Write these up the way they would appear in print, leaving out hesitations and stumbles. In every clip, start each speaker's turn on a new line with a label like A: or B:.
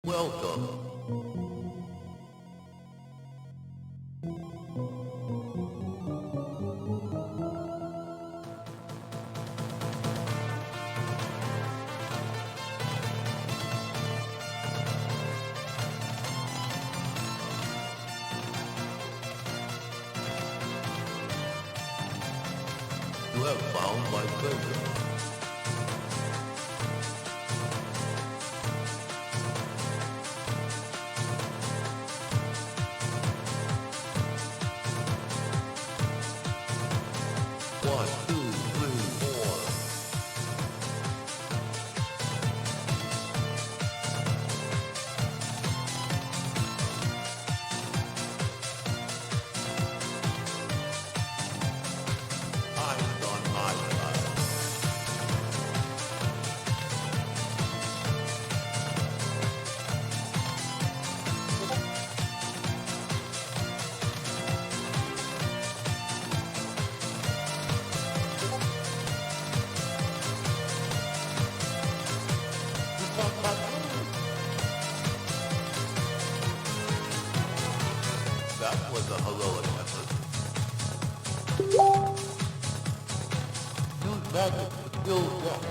A: Welcome. You have found my treasure. One, two, three, four. Eyes on my side. That was a heroic effort. Use magic to kill death.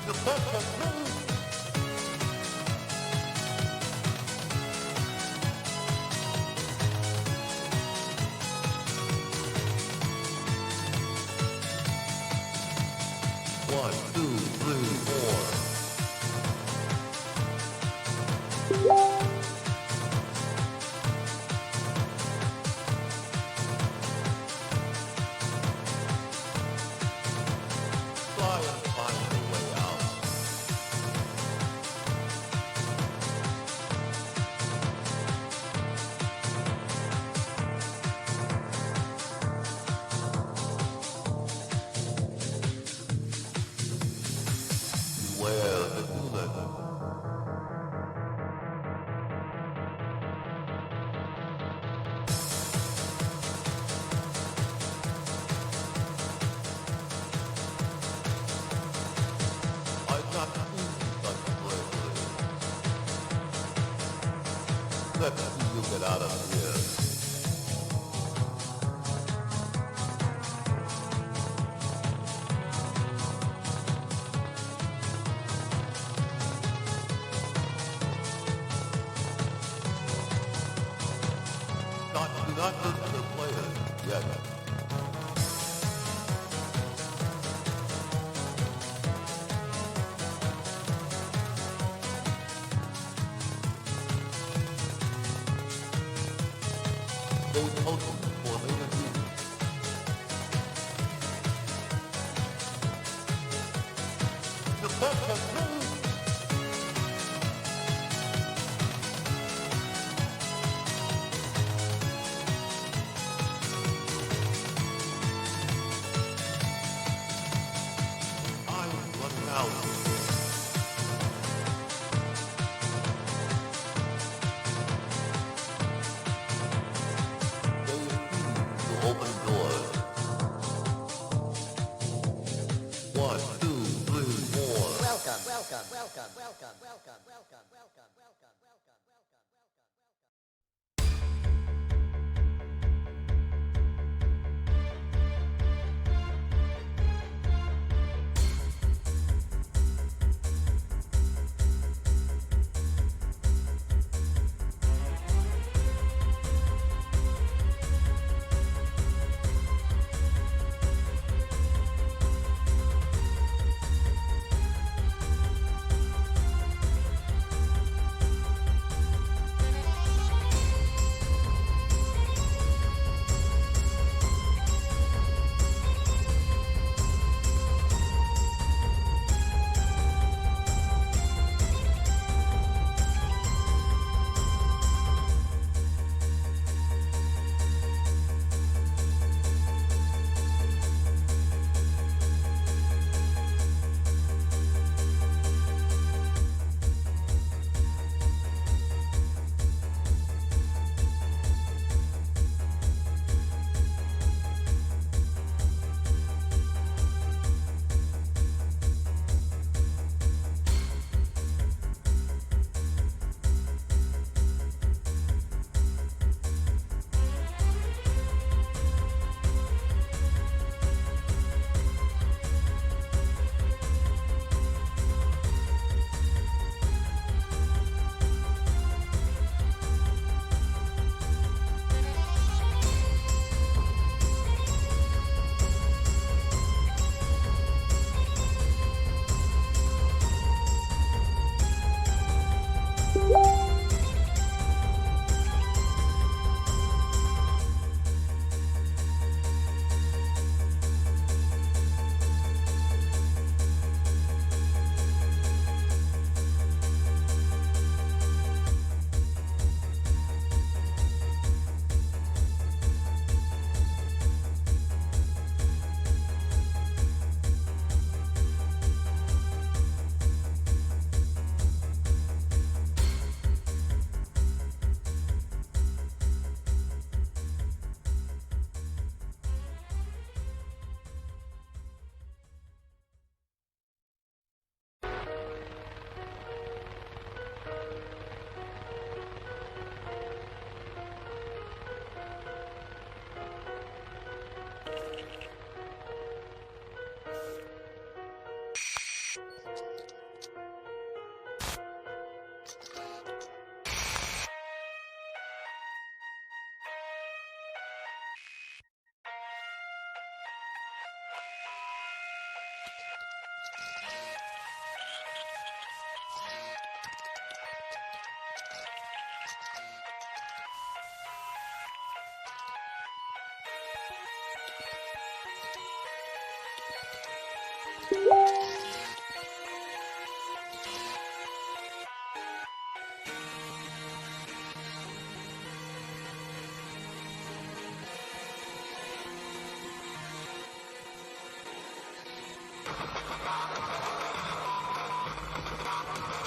A: The best has moved. One, two, three, four. Try and find a way out. Beware the Gulen. I've not seen such bravery. Let's see you get out of here. Do not listen to the players yet. Stay potent for later use. The best has moved. I'm running out. They refuse to open doors. One, two, three, four.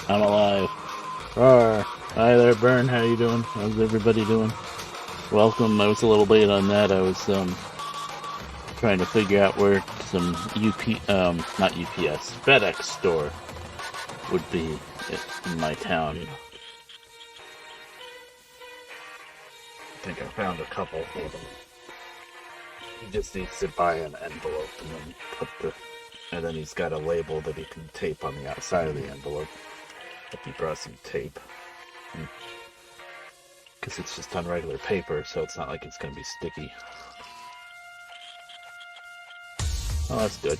B: I'm alive. Roar. Hi there, Bern. How you doing? How's everybody doing? Welcome. I was a little late on that. I was trying to figure out where some not UPS, FedEx store would be in my town. I think I found a couple for them. He just needs to buy an envelope and then and then he's got a label that he can tape on the outside of the envelope. If he brought some tape. Because it's just on regular paper, so it's not like it's going to be sticky. Oh, that's good.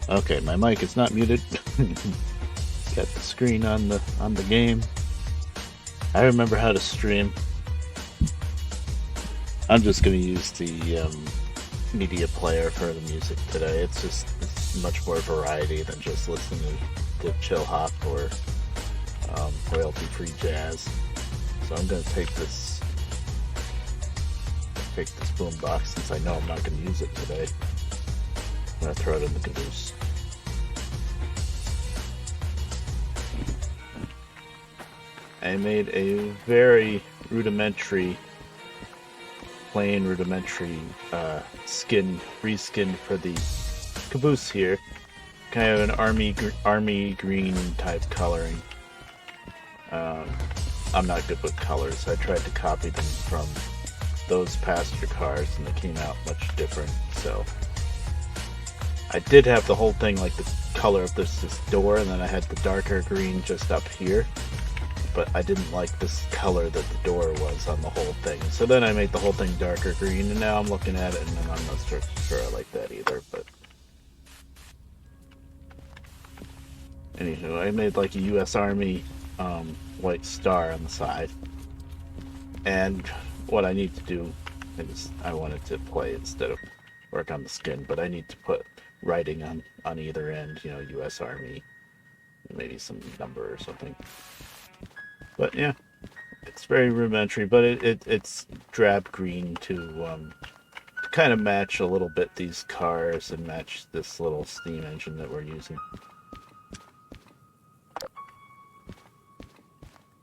B: Okay, my mic is not muted. Got the screen on the game. I remember how to stream. I'm just going to use the media player for the music today. It's much more variety than just listening to chill hop or royalty-free jazz. So I'm going to take this boombox, since I know I'm not going to use it today. I'm going to throw it in the caboose. I made a very rudimentary, plain rudimentary reskin for the caboose here. Kind of an army green type coloring. I'm not good with colors, so I tried to copy them from those passenger cars, and they came out much different. So I did have the whole thing like the color of this door, and then I had the darker green just up here. But I didn't like this color that the door was on the whole thing. So then I made the whole thing darker green, and now I'm looking at it, and I'm not sure I like that either. But anywho, I made like a U.S. Army white star on the side. And what I need to do is I wanted to play instead of work on the skin, but I need to put writing on either end, U.S. Army, maybe some number or something. But yeah, it's very rudimentary, but it's drab green to kind of match a little bit these cars and match this little steam engine that we're using.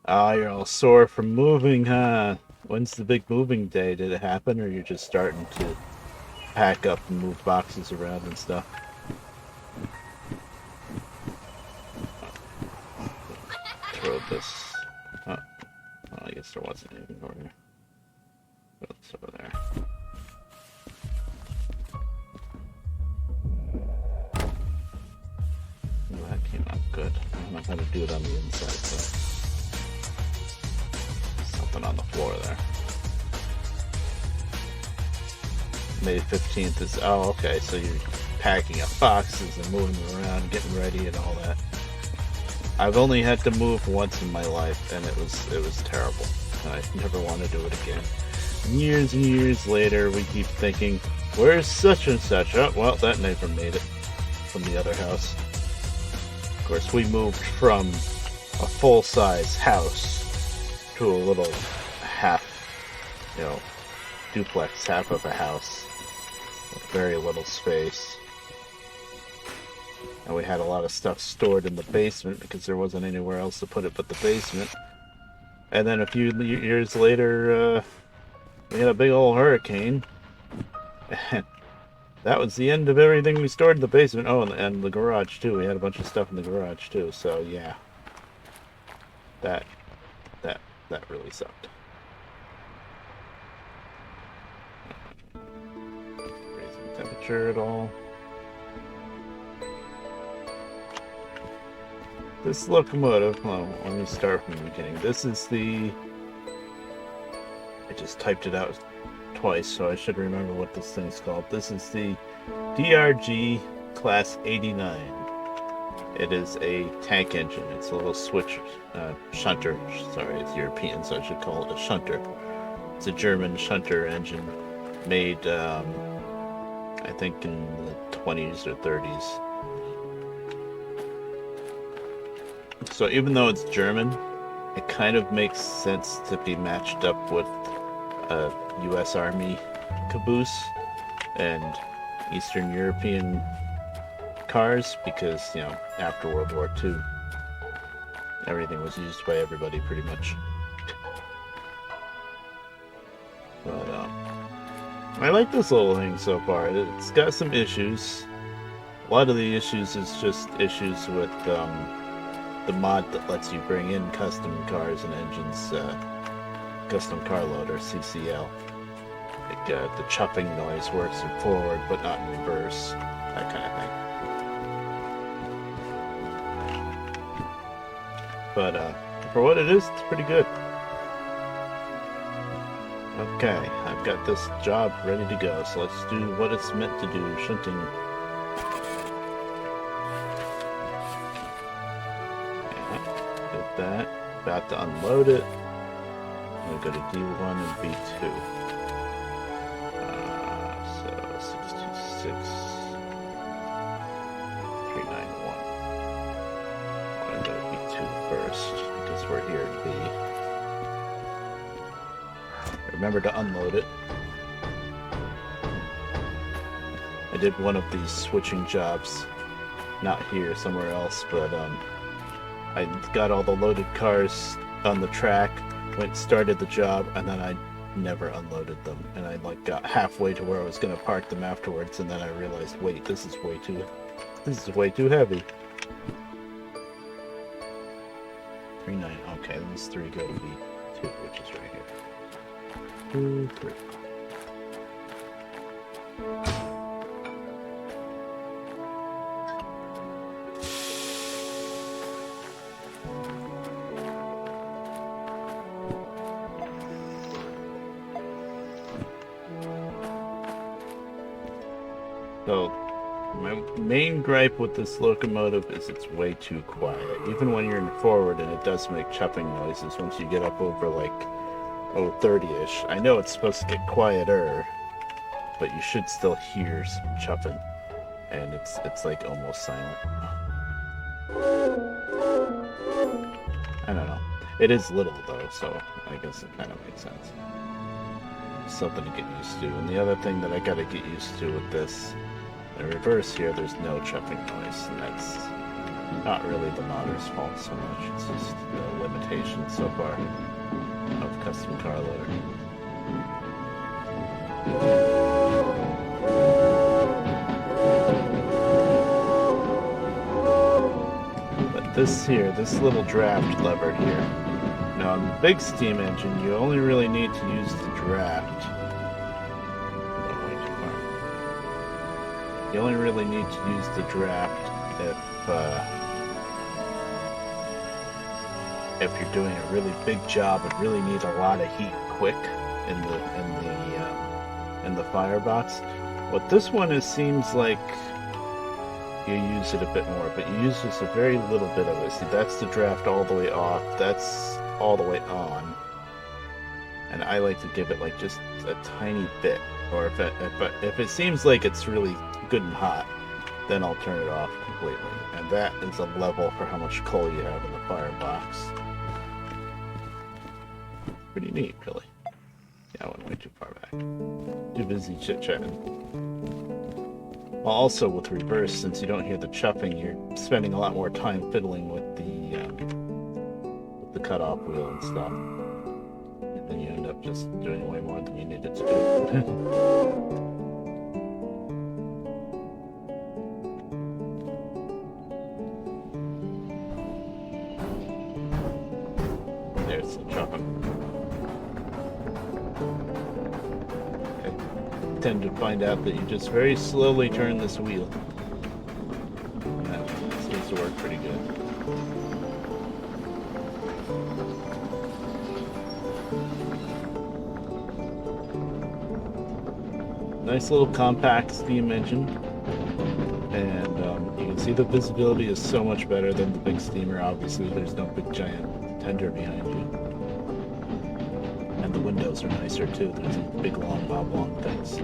B: Ah, you're all sore from moving, huh? When's the big moving day? Did it happen, or you're just starting to pack up and move boxes around and stuff? Throw this. Oh, well, I guess there wasn't anything over there. Throw this over there. Oh, that came out good. I don't know how to do it on the inside, so. Something on the floor there. May 15th is, oh, okay, so you're packing up boxes and moving them around, getting ready and all that. I've only had to move once in my life, and it was terrible. I never want to do it again. Years and years later, we keep thinking, where's such and such? Oh, well, that neighbor made it from the other house. Of course, we moved from a full-size house to a little half, duplex, half of a house with very little space. And we had a lot of stuff stored in the basement because there wasn't anywhere else to put it but the basement. And then a few years later, we had a big old hurricane. And that was the end of everything we stored in the basement. Oh, and the garage too. We had a bunch of stuff in the garage too. So yeah, that really sucked. Raising temperature at all. This locomotive, well, let me start from the beginning. This is I just typed it out twice, so I should remember what this thing's called. This is the DRG Class 89. It is a tank engine. It's a little shunter. Sorry, it's European, so I should call it a shunter. It's a German shunter engine made, I think, in the 20s or 30s. So even though it's German, it kind of makes sense to be matched up with a U.S. Army caboose and Eastern European cars because, you know, after World War II, everything was used by everybody pretty much. But, I like this little thing so far. It's got some issues. A lot of the issues is just issues with the mod that lets you bring in custom cars and engines, custom car loader, CCL. Like, the chuffing noise works in forward but not in reverse, that kind of thing. But for what it is, it's pretty good. Okay, I've got this job ready to go, so let's do what it's meant to do, shunting. Did that. About to unload it. I'm going to go to D1 and B2. So 626 391. I'm going to go to B2 first because we're here at B. Remember to unload it. I did one of these switching jobs, not here, somewhere else, but I got all the loaded cars on the track, started the job, and then I never unloaded them. And I like got halfway to where I was gonna park them afterwards, and then I realized, wait, this is way too heavy. 39. Okay, these three go to B2, which is right here. 2, 3. So, my main gripe with this locomotive is it's way too quiet. Even when you're in forward, and it does make chuffing noises once you get up over like 30-ish. I know it's supposed to get quieter, but you should still hear some chuffing, and it's like almost silent. I don't know. It is little though, so I guess it kind of makes sense. Something to get used to. And the other thing that I gotta get used to with this, in reverse here, there's no chuffing noise, and that's not really the modder's fault so much. It's just the limitation so far of custom car loader. But this little draft lever here. Now on the big steam engine, you only really need to use the draft. You only really need to use the draft if you're doing a really big job and really need a lot of heat quick in the firebox. What this one is seems like you use it a bit more, but you use just a very little bit of it. See, that's the draft all the way off. That's all the way on, and I like to give it like just a tiny bit. Or if it seems like it's really good and hot, then I'll turn it off completely. And that is a level for how much coal you have in the firebox. Pretty neat, really. Yeah, I went way too far back. Too busy chit-chatting. Well, also with reverse, since you don't hear the chuffing, you're spending a lot more time fiddling with the cutoff wheel and stuff. And then you end up just doing way more than you needed to do. There's the chuffing. Okay. Tend to find out that you just very slowly turn this wheel. And that seems to work pretty good. Nice little compact steam engine, and you can see the visibility is so much better than the big steamer. Obviously, there's no big giant tender behind you, and the windows are nicer too. There's big long oblong things.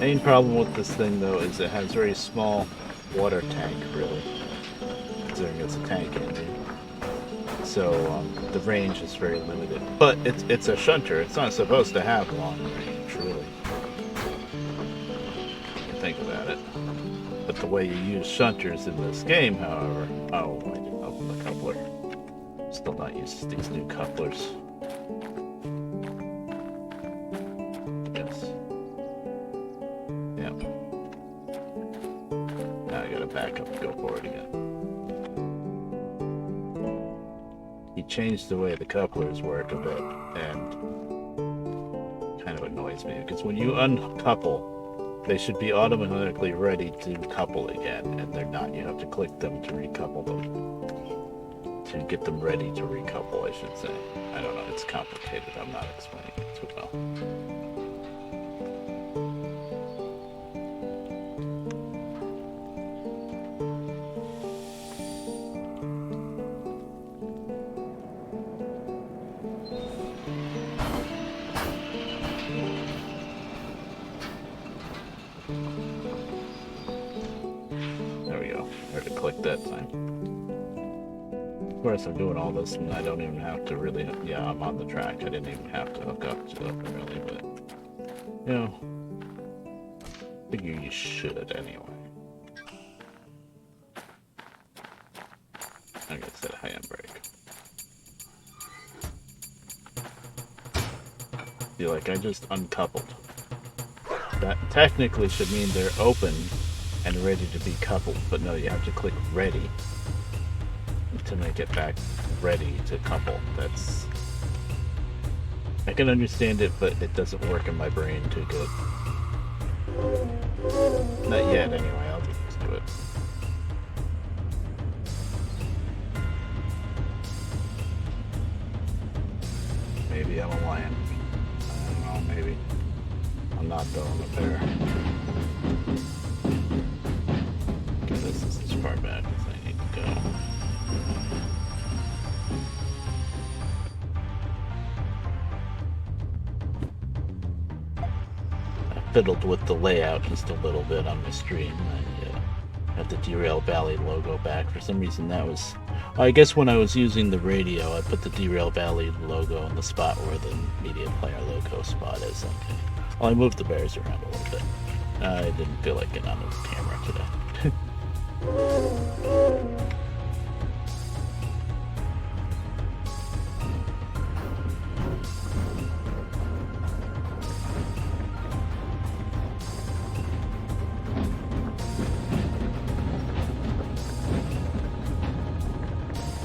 B: Main problem with this thing though is it has very small water tank, really, considering it's a tank engine. So the range is very limited. But it's a shunter. It's not supposed to have long range, really. Think about it. But the way you use shunters in this game, however... Oh, I didn't open the coupler. Still not used to these new couplers. Yes. Yeah. Now I gotta back up and go forward again. He changed the way the couplers work a bit, and kind of annoys me, because when you uncouple, they should be automatically ready to couple again, and they're not. You have to click them to recouple them. To get them ready to recouple, I should say. I don't know, it's complicated. I'm not explaining it too well. There we go. I had to click that time. Of course, I'm doing all this and I don't even have to really... Yeah, I'm on the track. I didn't even have to hook up to it, really, but... You know... I figure you should, anyway. Like I said, high end brake. Feel like I just uncoupled. That technically should mean they're open and ready to be coupled, but no, you have to click ready to make it back ready to couple. That's... I can understand it, but it doesn't work in my brain too good. Not yet, anyway. I'll get used to it. Maybe I'm a lion. I don't know, maybe. I'm not though, I'm a bear. Okay, this is as far back as I need to go. Fiddled with the layout just a little bit on my stream. I have the Derail Valley logo back. For some reason that was... I guess when I was using the radio, I put the Derail Valley logo in the spot where the media player logo spot is. Okay. Well, I moved the bears around a little bit. I didn't feel like getting on the camera today.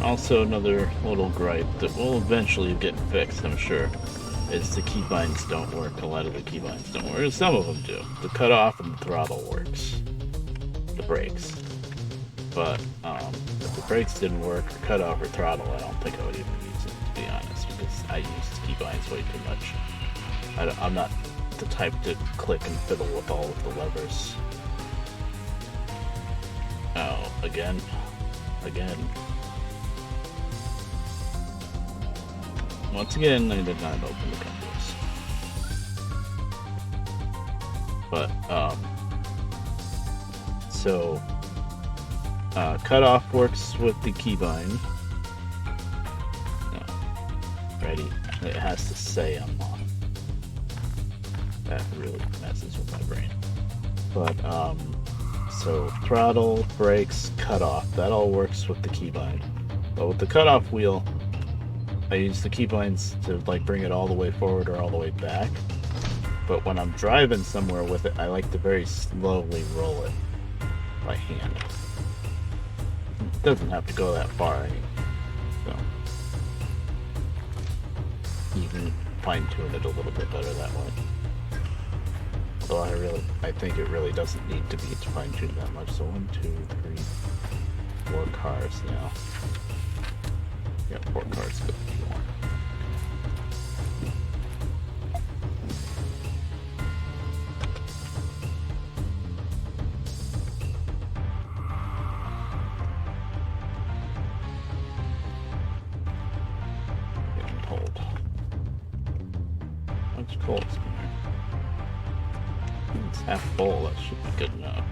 B: Also, another little gripe that will eventually get fixed, I'm sure, is the keybinds don't work. A lot of the keybinds don't work. Some of them do. The cutoff and the throttle works. The brakes. But if the brakes didn't work, or cutoff or throttle, I don't think I would even use it, to be honest, because I use keybinds way too much. I'm not the type to click and fiddle with all of the levers. Oh, again. Once again, I did not open the compass. But, so, cutoff works with the keybind. No. Ready? It has to say unlock. That really messes with my brain. But, so throttle, brakes, cutoff, that all works with the keybind. But with the cutoff wheel, I use the keybinds to like bring it all the way forward or all the way back. But when I'm driving somewhere with it, I like to very slowly roll it by hand. It doesn't have to go that far, so you can fine tune it a little bit better that way. Although I think it really doesn't need to be fine tuned that much. So 1, 2, 3, 4 cars now. Yeah, 4 cars good if you want. Getting cold. That's cold. It's half full, that should be good enough.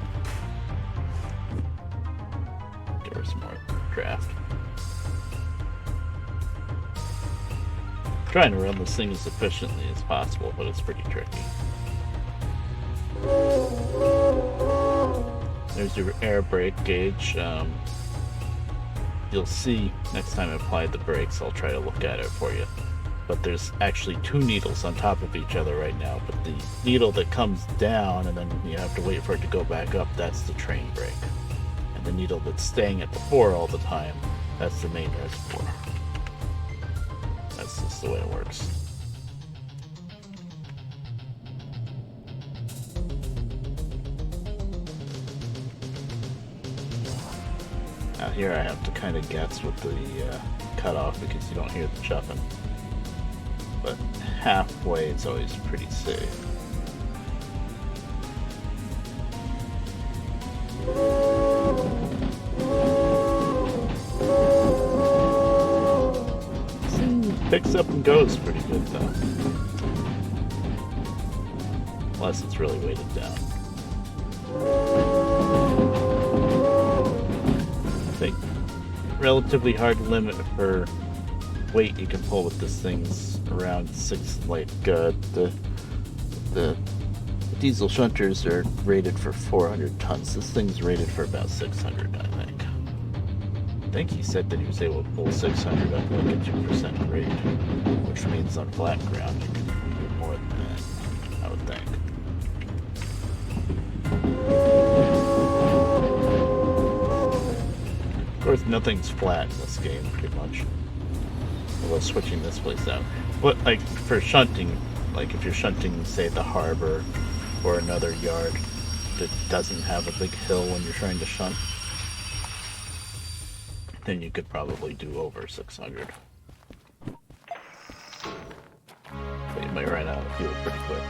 B: Give her some more draft. trying to run this thing as efficiently as possible, but it's pretty tricky. There's your air brake gauge. You'll see next time I apply the brakes, I'll try to look at it for you. But there's actually two needles on top of each other right now. But the needle that comes down and then you have to wait for it to go back up, that's the train brake. And the needle that's staying at the 4 all the time, that's the main reservoir. That's just the way it works. Now here I have to kind of guess with the cutoff because you don't hear the chuffing. But halfway it's always pretty safe. Picks up and goes pretty good though. Unless it's really weighted down. I think relatively hard limit for weight you can pull with this thing's around 6, like the diesel shunters are rated for 400 tons. This thing's rated for about 600, I think. I think he said that he was able to pull 600 up like a 2% grade, which means on flat ground you can do more than that, I would think. Of course, nothing's flat in this game, pretty much. Although switching this place out. But, like, for shunting, like if you're shunting, say, the harbor or another yard that doesn't have a big hill when you're trying to shunt, then you could probably do over 600. But you might run out of fuel pretty quick.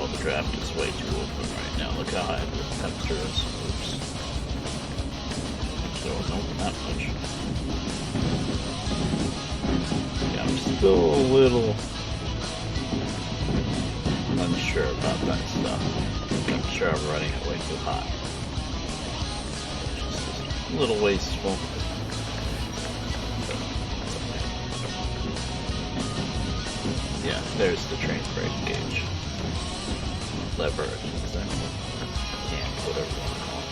B: The draft is way too open right now. Look how high the temperature is. Oops. So it wasn't open that much. Yeah, I'm still a little unsure about that stuff. I'm sure I'm running it way too hot. It's just a little wasteful. Yeah, there's the train brake gauge. Lever, exactly. Can't, whatever you want to call it.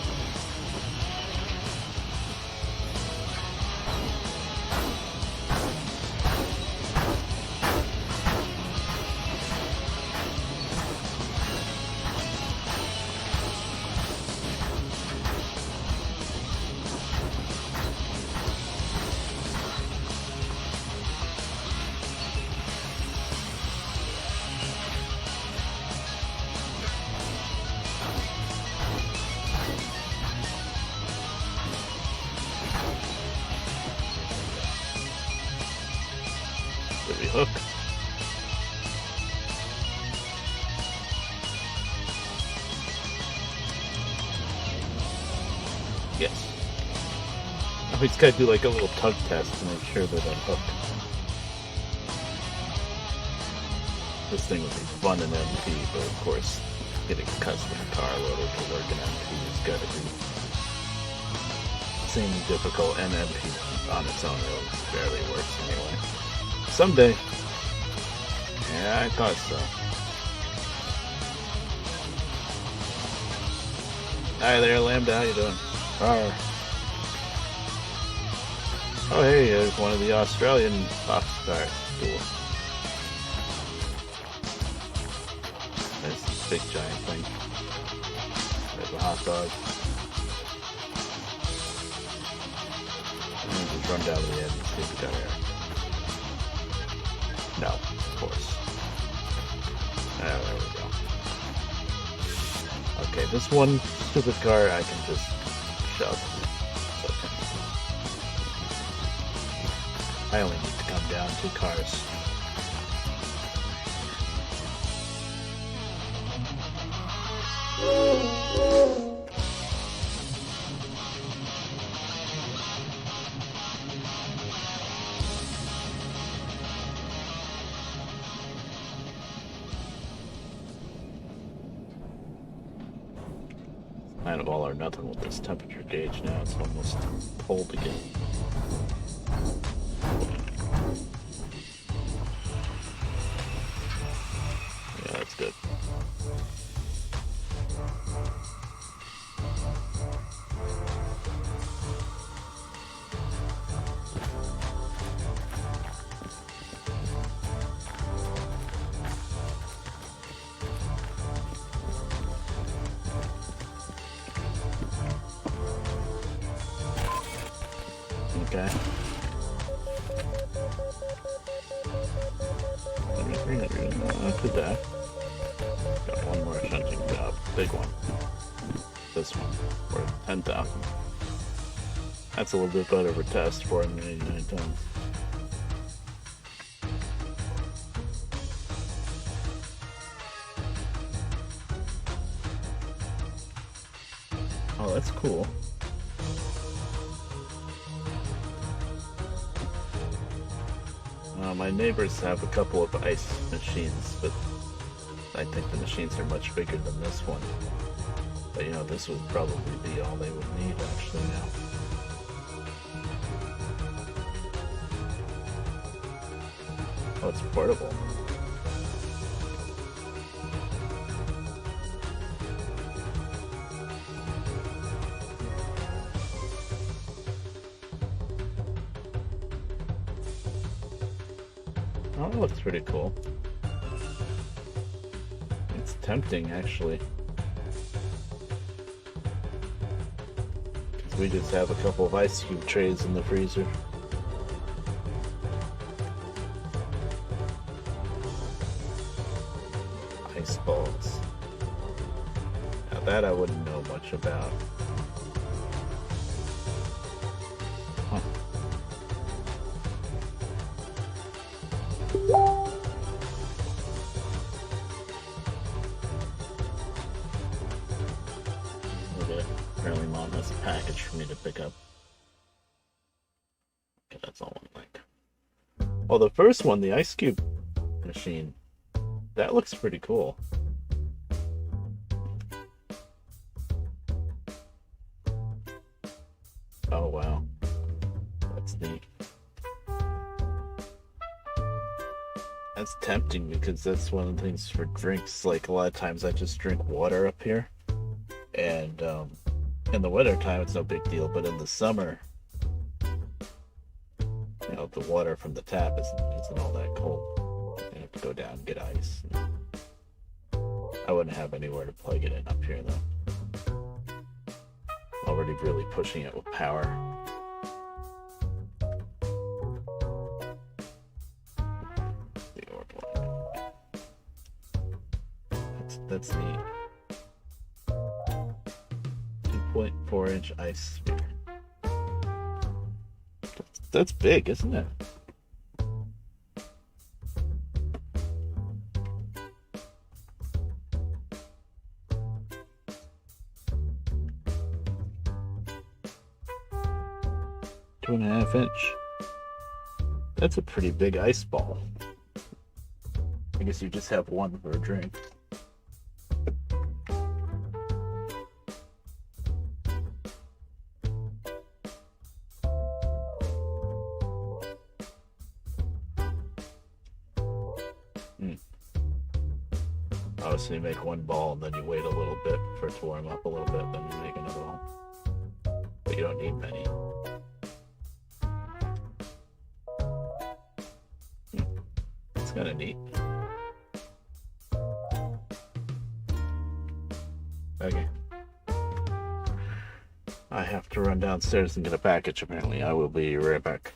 B: Hook. Yes. Now we just gotta do like a little tug test to make sure that I'm hooked. This thing would be fun in MP, but of course, getting a custom car loaded to work in MP has gotta be seemingly difficult, and MP on its own really barely works anyway. Someday. Yeah, I thought so. Hi there, Lambda. How you doing? Arr. Oh, hey, there's one of the Australian boxcars. Cool. There's this big giant thing. There's a hot dog. And just run down to the edge and see if we got air. No, of course. There we go. Okay, this one stupid car I can just shove. It's okay. I only need to come down 2 cars. Kind of all or nothing with this temperature gauge now. It's almost cold again. Yeah, that's good. Okay. After that, got one more shunting job. Big one. This one. Worth 10,000. That's a little bit better of a test, 489 tons. Oh, that's cool. My neighbors have a couple of ice machines, but I think the machines are much bigger than this one. But you know, this would probably be all they would need actually now. Oh, it's portable. Oh, it looks pretty cool. It's tempting, actually. Because we just have a couple of ice cube trays in the freezer. Ice balls. Now that I wouldn't know much about. Huh. Okay, apparently Mom has a package for me to pick up. Okay, that's all one link. Well, the first one, the ice cube machine, that looks pretty cool. Oh wow, that's neat. That's tempting because that's one of the things for drinks. Like a lot of times I just drink water up here, and in the winter time it's no big deal, but in the summer, you know, the water from the tap isn't all that cold. I have to go down and get ice. I wouldn't have anywhere to plug it in up here though. Already really pushing it with power. That's neat. 2.4-inch ice sphere. That's big, isn't it? Two and a half inch. That's a pretty big ice ball. I guess you just have one for a drink. Oh, so you make one ball and then you wait a little bit for it to warm up a little bit, then you make another ball. But you don't need many. It's kind of neat. Okay. I have to run downstairs and get a package apparently. I will be right back.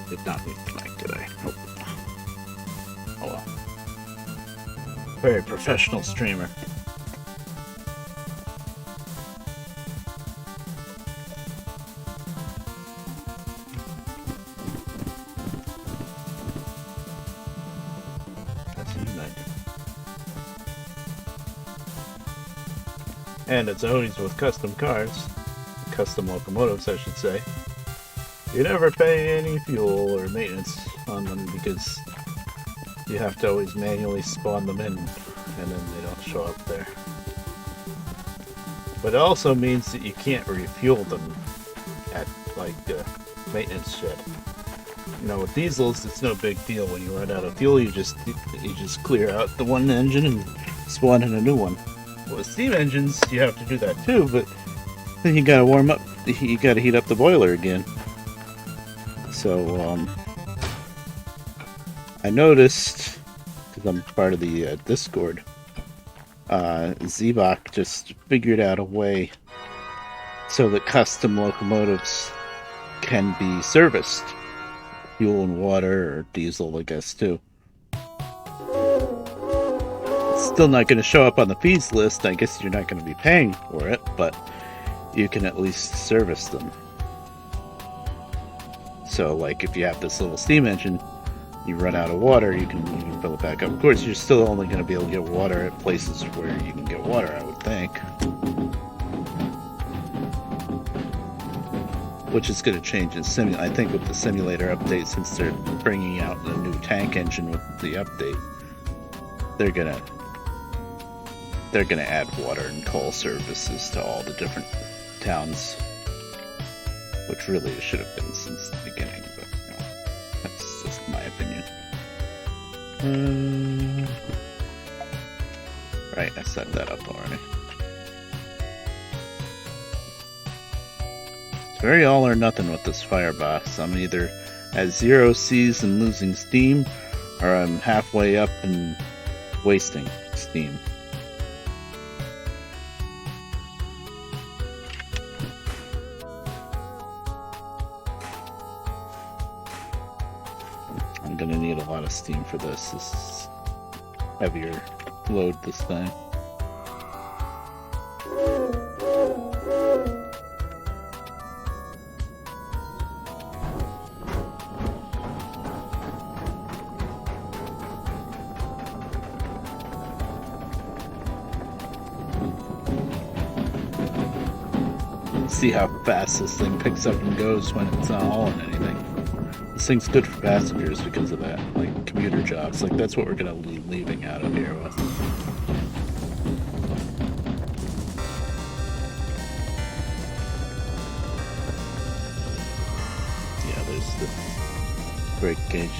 B: Did not meet the mic, did I? Nope. Oh well. Very professional streamer. That's united. And it's always with custom cars, custom locomotives, I should say. You never pay any fuel or maintenance on them because you have to always manually spawn them in, and then they don't show up there. But it also means that you can't refuel them at, like, the maintenance shed. You know, with diesels, it's no big deal. When you run out of fuel, you just clear out the one engine and spawn in a new one. With steam engines, you have to do that too, but then you gotta warm up. You gotta heat up the boiler again. So, I noticed, because I'm part of the Discord, Zebok just figured out a way so that custom locomotives can be serviced. Fuel and water, or diesel, I guess, too. It's still not going to show up on the fees list. I guess you're not going to be paying for it, but you can at least service them. So, like, if you have this little steam engine, you run out of water, you can fill it back up. Of course, you're still only going to be able to get water at places where you can get water, I would think. Which is going to change in simulator. I think with the simulator update, since they're bringing out the new tank engine with the update, they're gonna add water and coal services to all the different towns. Which really it should have been since the beginning, but you know, that's just my opinion. Right, I set that up already. It's very all or nothing with this firebox. I'm either at 0 Cs and losing steam, or I'm halfway up and wasting steam. I'm gonna need a lot of steam for this. This is heavier load this time. See how fast this thing picks up and goes when it's not hauling anything. This thing's good for passengers because of that, like commuter jobs. Like that's what we're gonna be leaving out of here with. Yeah, there's the brake gauge.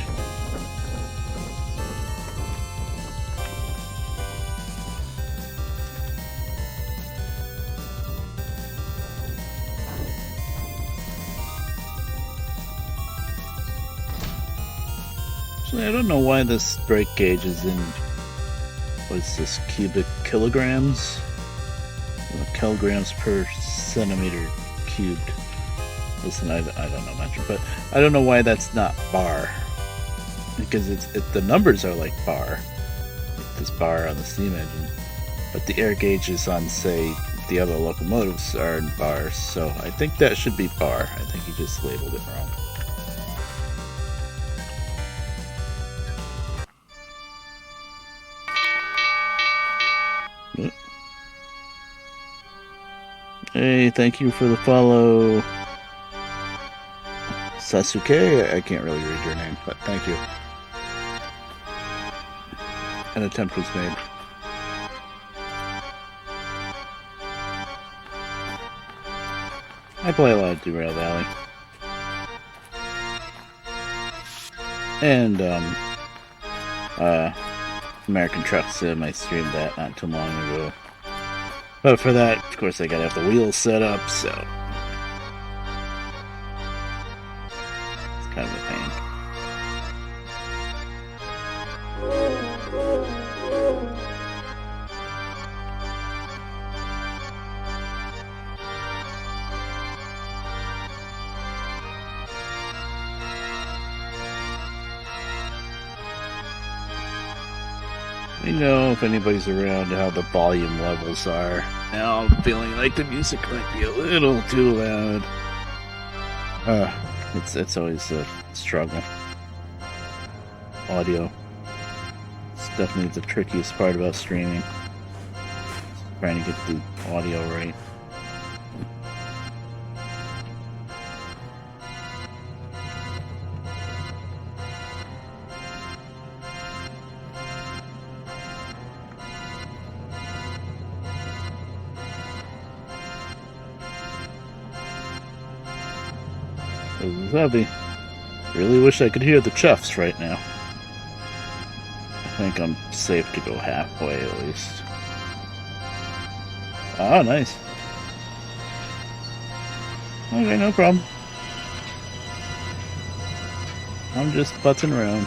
B: I don't know why this brake gauge is in, what's this, cubic kilograms? Kilograms per centimeter cubed. Listen, I don't know much, but I don't know why that's not bar. Because the numbers are like bar. Like this bar on the steam engine. But the air gauges on, say, the other locomotives are in bars, so I think that should be bar. I think he just labeled it wrong. Hey, thank you for the follow, Sasuke. I can't really read your name, but thank you. An attempt was made. I play a lot of Derail Valley. And, American Truck Sim, I streamed that not too long ago. But for that, of course, I gotta have the wheels set up, so it's kind of a pain. me know if anybody's around how the volume levels are. Now I'm feeling like the music might be a little too loud. It's always a struggle. Audio. It's definitely the trickiest part about streaming. Trying to get the audio right. This is heavy. Really wish I could hear the chuffs right now. I think I'm safe to go halfway at least. Oh, nice. Okay, no problem. I'm just butting around.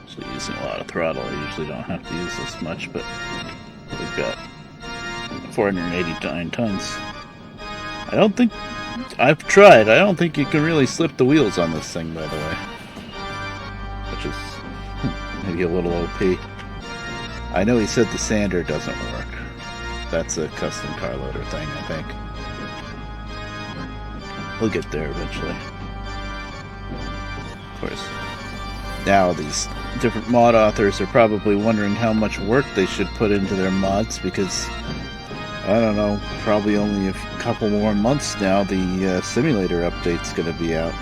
B: Actually using a lot of throttle. I usually don't have to use this much, but we've got 489 tons. I don't think... I've tried. I don't think you can really slip the wheels on this thing, by the way. Which is maybe a little OP. I know he said the sander doesn't work. That's a custom car loader thing, I think. We'll get there eventually. Of course. Now these different mod authors are probably wondering how much work they should put into their mods because... I don't know, probably only a couple more months now the simulator update's going to be out.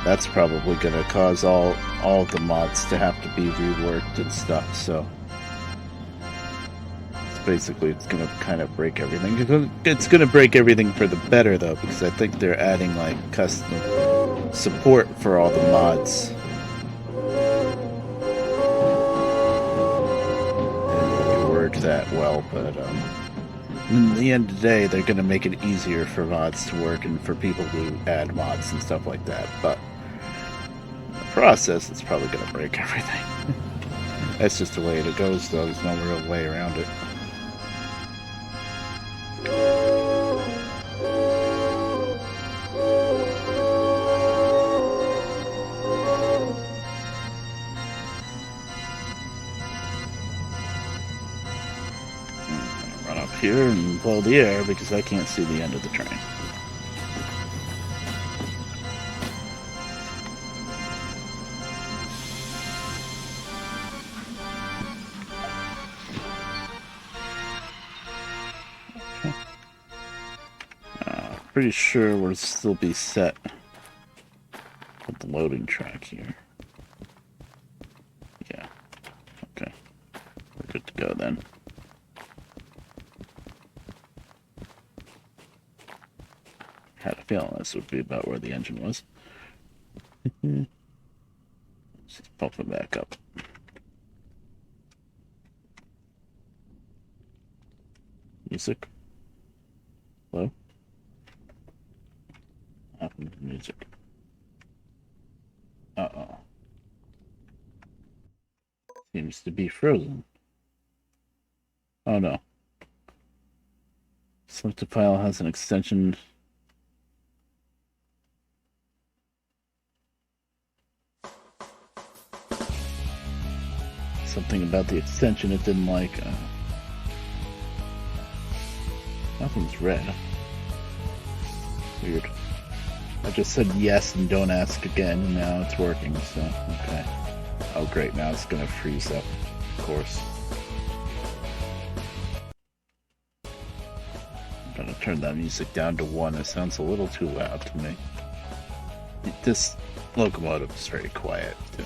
B: That's probably going to cause all of the mods to have to be reworked and stuff, so... It's going to kind of break everything. It's going to break everything for the better, though, because I think they're adding, like, custom support for all the mods. Didn't really word that well, but, in the end of the day, they're going to make it easier for mods to work and for people to add mods and stuff like that. But in the process, it's probably going to break everything. That's just the way it goes, though. There's no real way around it. Here and blow the air because I can't see the end of the train. Okay. Pretty sure we'll still be set with the loading track here. Yeah. Okay. We're good to go then. Had a feeling this would be about where the engine was. Let's pump it back up. Music. Hello? Happened to music. Uh-oh. Seems to be frozen. Oh no. Selected file has an extension. Something about the extension it didn't like. Nothing's red. Weird. I just said yes and don't ask again, and now it's working, so, okay. Oh great, now it's gonna freeze up, of course. I'm gonna turn that music down to 1, it sounds a little too loud to me. This locomotive is very quiet, too.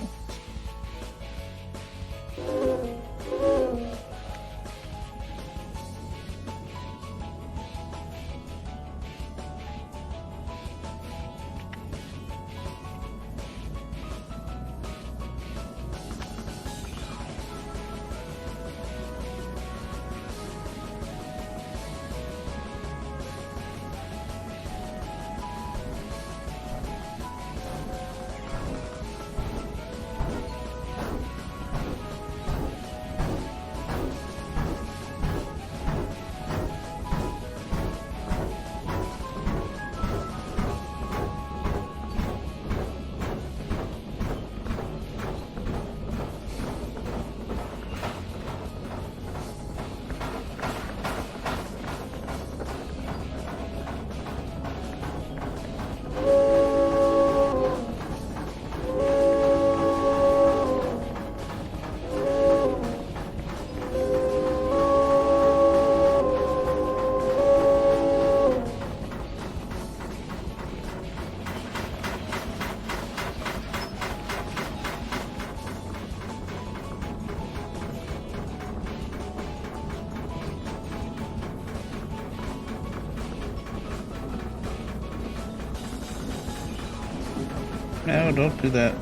B: No, don't do that.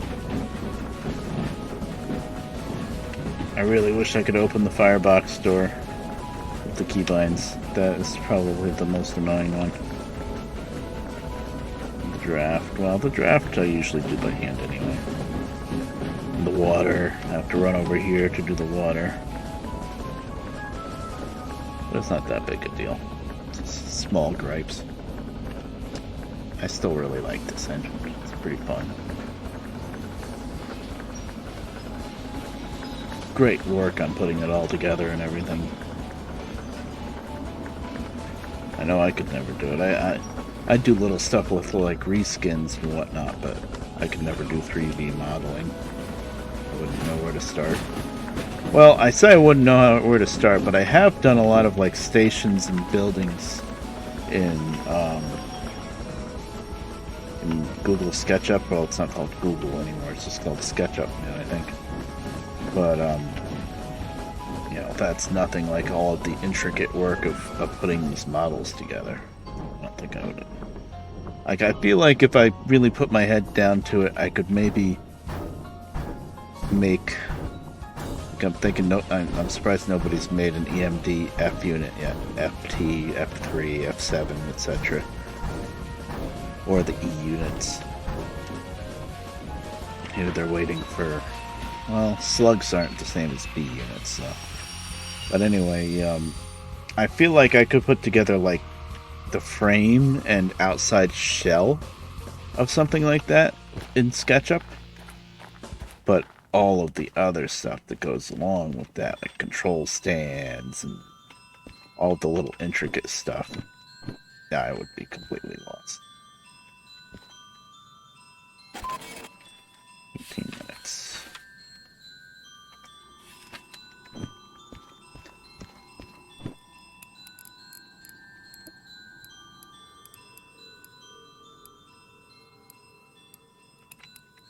B: I really wish I could open the firebox door with the keybinds. That is probably the most annoying one. The draft. Well, the draft I usually do by hand anyway. And the water. I have to run over here to do the water. But it's not that big a deal. It's just small gripes. I still really like this engine. It's pretty fun. Great work on putting it all together and everything. I know I could never do it. I do little stuff with like reskins and whatnot, but I could never do 3D modeling. I wouldn't know where to start. Well, I say I wouldn't know where to start, but I have done a lot of like stations and buildings in Google SketchUp. Well, it's not called Google anymore. It's just called SketchUp now, I think. But you know, that's nothing like all of the intricate work of putting these models together. I don't think I would. Like, I feel like if I really put my head down to it, I could maybe make. Like, I'm thinking. I'm surprised nobody's made an EMD F unit yet. FT, F3, F7, etc. Or the E units. Maybe they're waiting for. Well, slugs aren't the same as B units, so. But anyway, I feel like I could put together like the frame and outside shell of something like that in SketchUp. But all of the other stuff that goes along with that, like control stands and all the little intricate stuff, yeah, I would be completely lost. 18 minutes.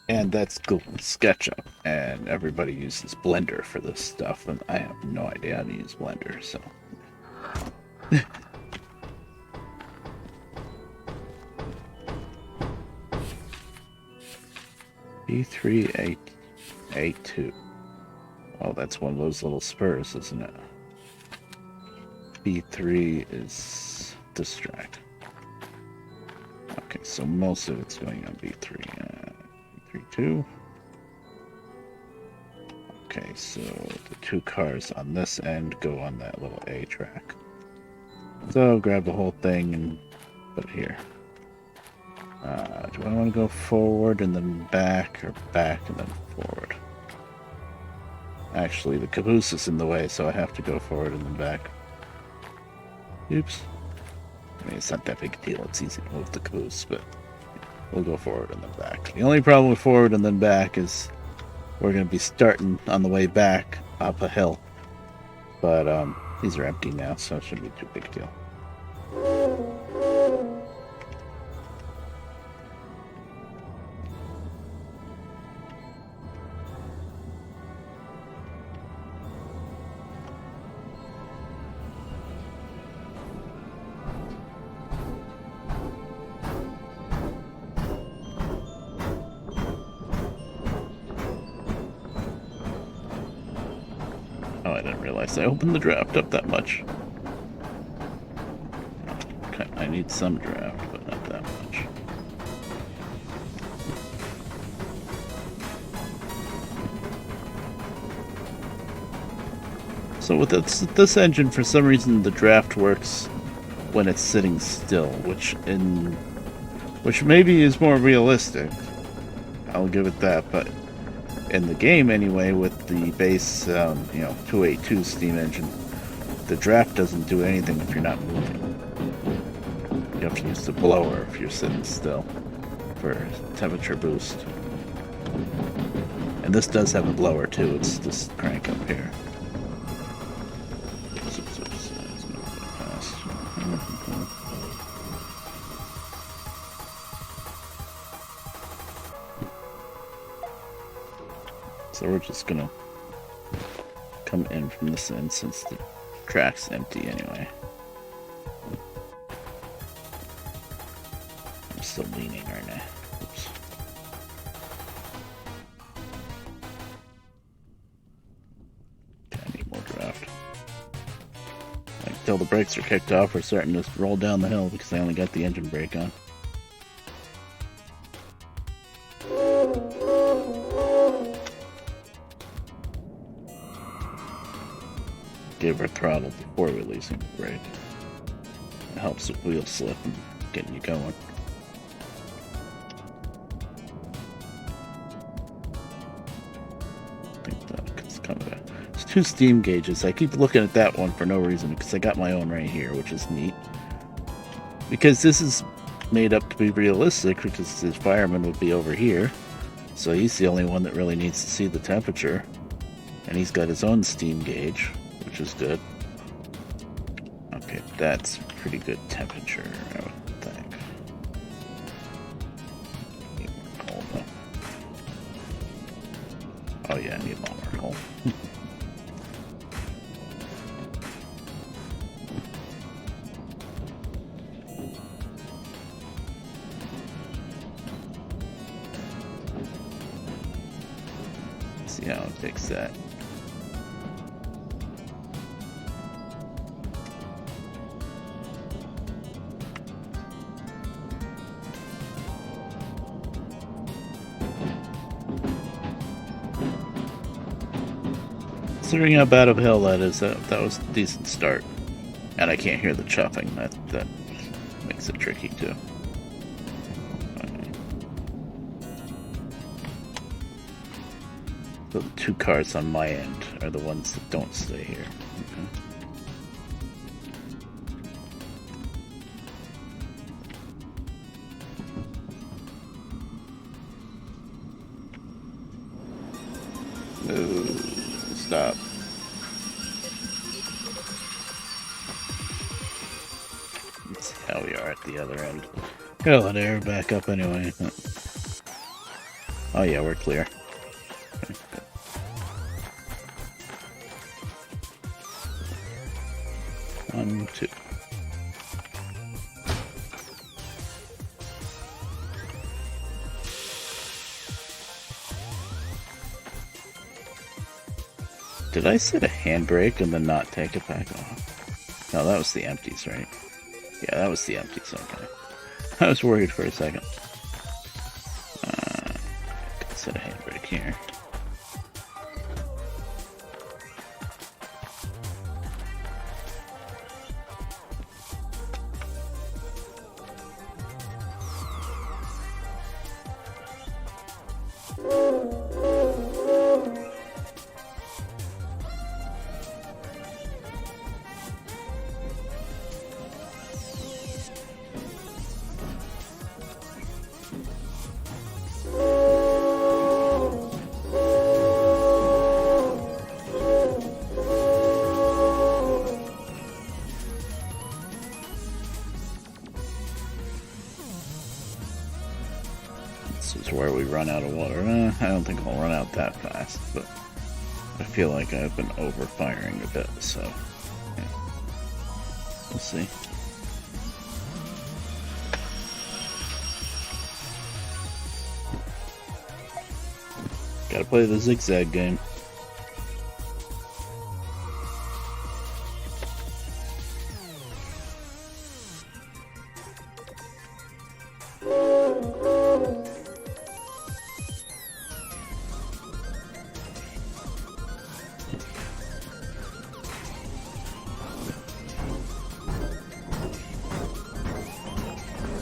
B: And that's Google SketchUp, and everybody uses Blender for this stuff, and I have no idea how to use Blender, so. B3A2. Oh, that's one of those little spurs, isn't it? B3 is distract. Okay, so most of it's going on B3. B3-2. Okay, so the two cars on this end go on that little A track. So grab the whole thing and put it here. Do I want to go forward and then back, or back and then forward? Actually, the caboose is in the way, so I have to go forward and then back. Oops. I mean, it's not that big a deal. It's easy to move the caboose, but we'll go forward and then back. The only problem with forward and then back is we're going to be starting on the way back up a hill. But these are empty now, so it shouldn't be too big a deal. I opened the draft up that much. Okay, I need some draft, but not that much. So with this engine, for some reason, the draft works when it's sitting still, which maybe is more realistic. I'll give it that, but in the game anyway, with the base 282 steam engine, the draft doesn't do anything if you're not moving. You have to use the blower if you're sitting still for temperature boost. And this does have a blower too. It's this crank up here. So we're just gonna come in from this end since the track's empty anyway. I'm still leaning right now. Oops. till the brakes are kicked off, we're starting to roll down the hill because I only got the engine brake on. Give her throttle before releasing the brake. It helps with wheel slip and getting you going. I think that's kind of it's 2 steam gauges. I keep looking at that one for no reason because I got my own right here, which is neat. Because this is made up to be realistic because his fireman would be over here. So he's the only one that really needs to see the temperature. And he's got his own steam gauge, which is good. Okay, that's pretty good temperature, I would think. Need more coal, though. Oh yeah, I need a lot more coal. See how it fix that. Considering how bad of a hill that is, that was a decent start. And I can't hear the chopping. That makes it tricky too. Okay. So the 2 cars on my end are the ones that don't stay here. Okay. Ooh. Stop. Let's see how we are at the other end. Gotta let air back up anyway. Oh yeah, we're clear. Okay, good. 1, 2. Did I set a handbrake and then not take it back off? No, that was the empties, right? Yeah, that was the empties, okay. I was worried for a second. Set a handbrake here. This is where we run out of water. I don't think I'll run out that fast, but I feel like I've been overfiring a bit, so yeah. We'll see. Gotta play the zigzag game.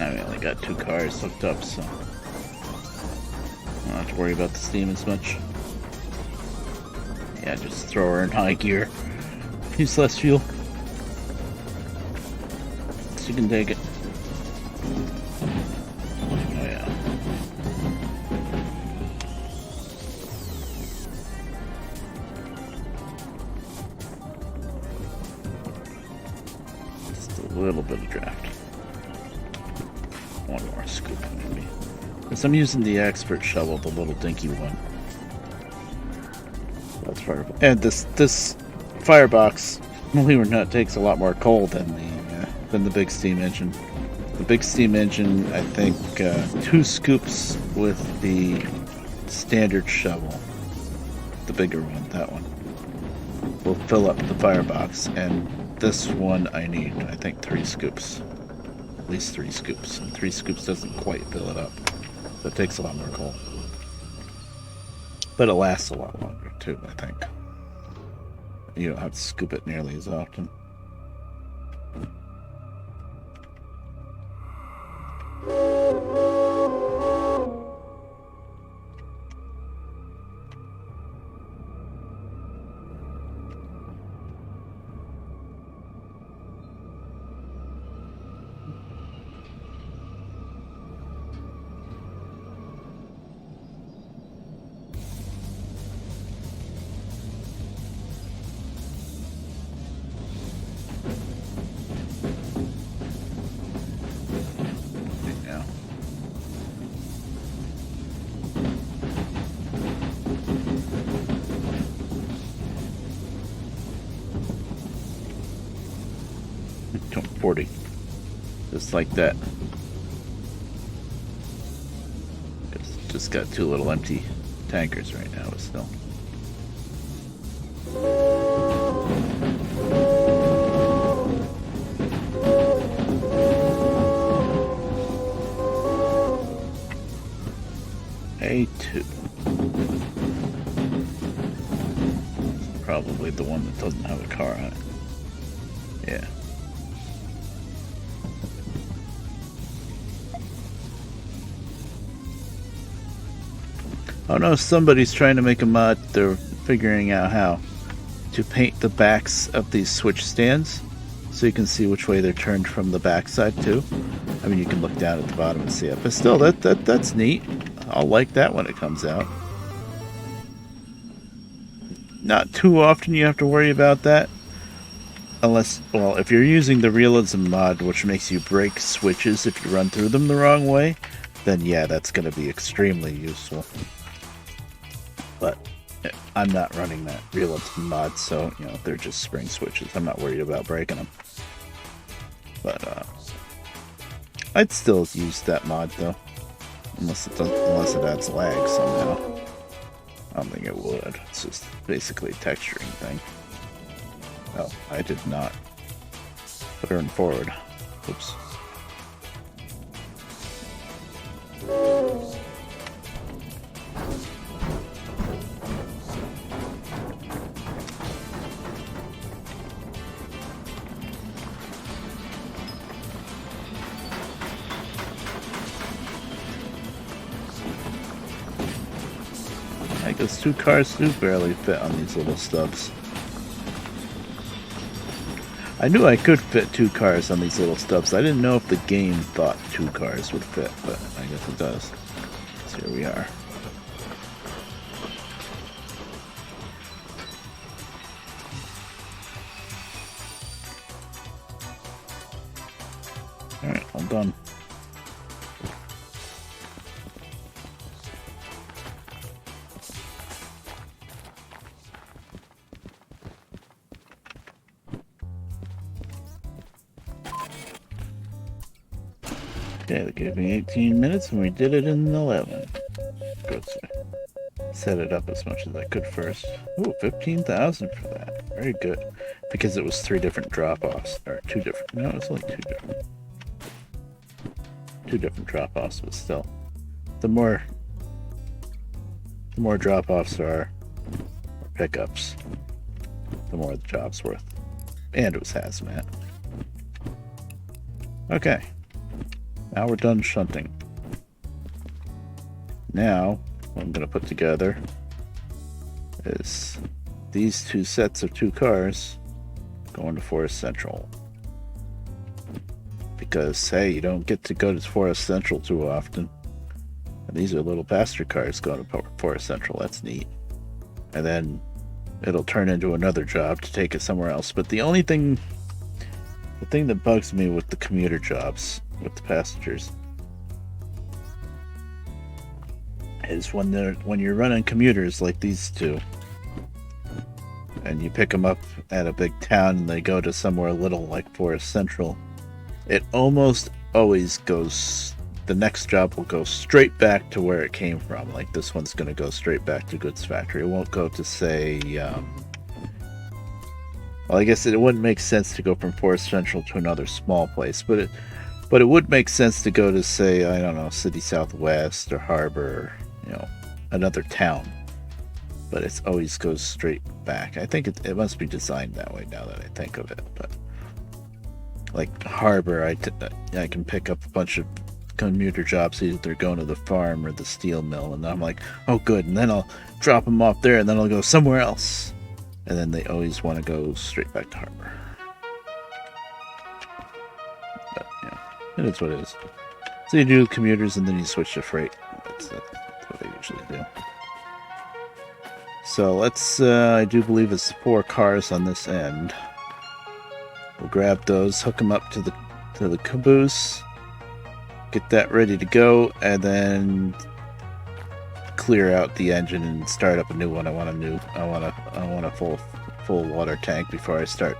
B: I only got 2 cars hooked up, so I don't have to worry about the steam as much. Yeah, just throw her in high gear. Use less fuel. So you can take it. Oh yeah. Just a little bit of draft. One more scoop, maybe. Because I'm using the expert shovel, the little dinky one. That's part of it. And this firebox, believe it or not, takes a lot more coal than the big steam engine. The big steam engine, I think, 2 scoops with the standard shovel. The bigger one, that one. will fill up the firebox, and this one I need, I think, 3 scoops. At least 3 scoops. And 3 scoops doesn't quite fill it up. So it takes a lot more coal. But it lasts a lot longer, too, I think. You don't have to scoop it nearly as often. Just like that. Just got 2 little empty tankers right now, but still. A2. Probably the one that doesn't have a car on it. Yeah. Oh no, somebody's trying to make a mod. They're figuring out how to paint the backs of these switch stands so you can see which way they're turned from the backside too. I mean, you can look down at the bottom and see it, but still, that's neat. I'll like that when it comes out. Not too often you have to worry about that. Unless, well, if you're using the realism mod, which makes you break switches if you run through them the wrong way, then yeah, that's going to be extremely useful. But I'm not running that realism mod, so, you know, they're just spring switches. I'm not worried about breaking them. But, I'd still use that mod, though. Unless it adds lag somehow. I don't think it would. It's just basically a texturing thing. Oh, I did not put her in forward. Oops. I guess 2 cars do barely fit on these little stubs. I knew I could fit 2 cars on these little stubs. I didn't know if the game thought 2 cars would fit, but I guess it does. So here we are. Alright, all done. Okay, that gave me 18 minutes and we did it in 11. Good. Set it up as much as I could first. Ooh, 15,000 for that. Very good. Because it was 3 different drop-offs. Or 2 different... No, it's only 2 different. 2 different drop-offs, but still. The more drop-offs are, or pickups, the more the job's worth. And it was hazmat. Okay. Now we're done shunting. Now, what I'm going to put together is these 2 sets of 2 cars going to Forest Central. Because, hey, you don't get to go to Forest Central too often. And these are little bastard cars going to Forest Central. That's neat. And then it'll turn into another job to take it somewhere else. But the thing that bugs me with the commuter jobs, with the passengers, is when you're running commuters like these 2, and you pick them up at a big town and they go to somewhere little like Forest Central, it almost always goes, the next job will go straight back to where it came from. Like this one's going to go straight back to Goods Factory. It won't go to, say, Well, I guess it wouldn't make sense to go from Forest Central to another small place, but it would make sense to go to, say, I don't know, City Southwest or Harbor, or, another town. But it always goes straight back. I think it must be designed that way now that I think of it. But like Harbor, I can pick up a bunch of commuter jobs, either going to the farm or the steel mill, and I'm like, oh good, and then I'll drop them off there, and then I'll go somewhere else. And then they always want to go straight back to Harbor. But yeah, it is what it is. So you do commuters, and then you switch to freight. That's what I usually do. So let's, I do believe it's 4 cars on this end. We'll grab those, hook them up to the caboose, get that ready to go, and then clear out the engine and start up a new one. I want a full water tank before I start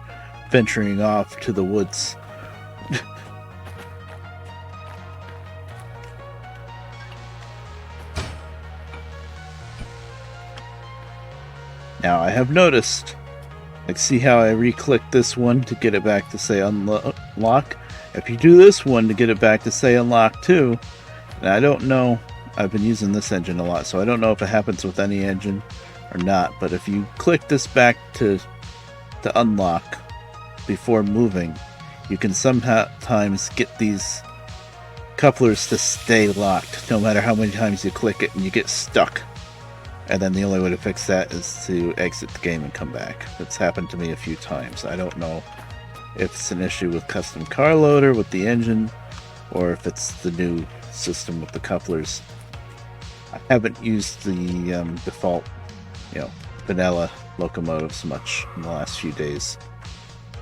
B: venturing off to the woods. Now I have noticed, like, see how I re-click this one to get it back to say unlock? If you do this one to get it back to say unlock too, and I don't know, I've been using this engine a lot, so I don't know if it happens with any engine or not, but if you click this back to unlock before moving, you can sometimes get these couplers to stay locked no matter how many times you click it, and you get stuck. And then the only way to fix that is to exit the game and come back. It's happened to me a few times. I don't know if it's an issue with custom car loader with the engine, or if it's the new system with the couplers. I haven't used the default, vanilla locomotives much in the last few days,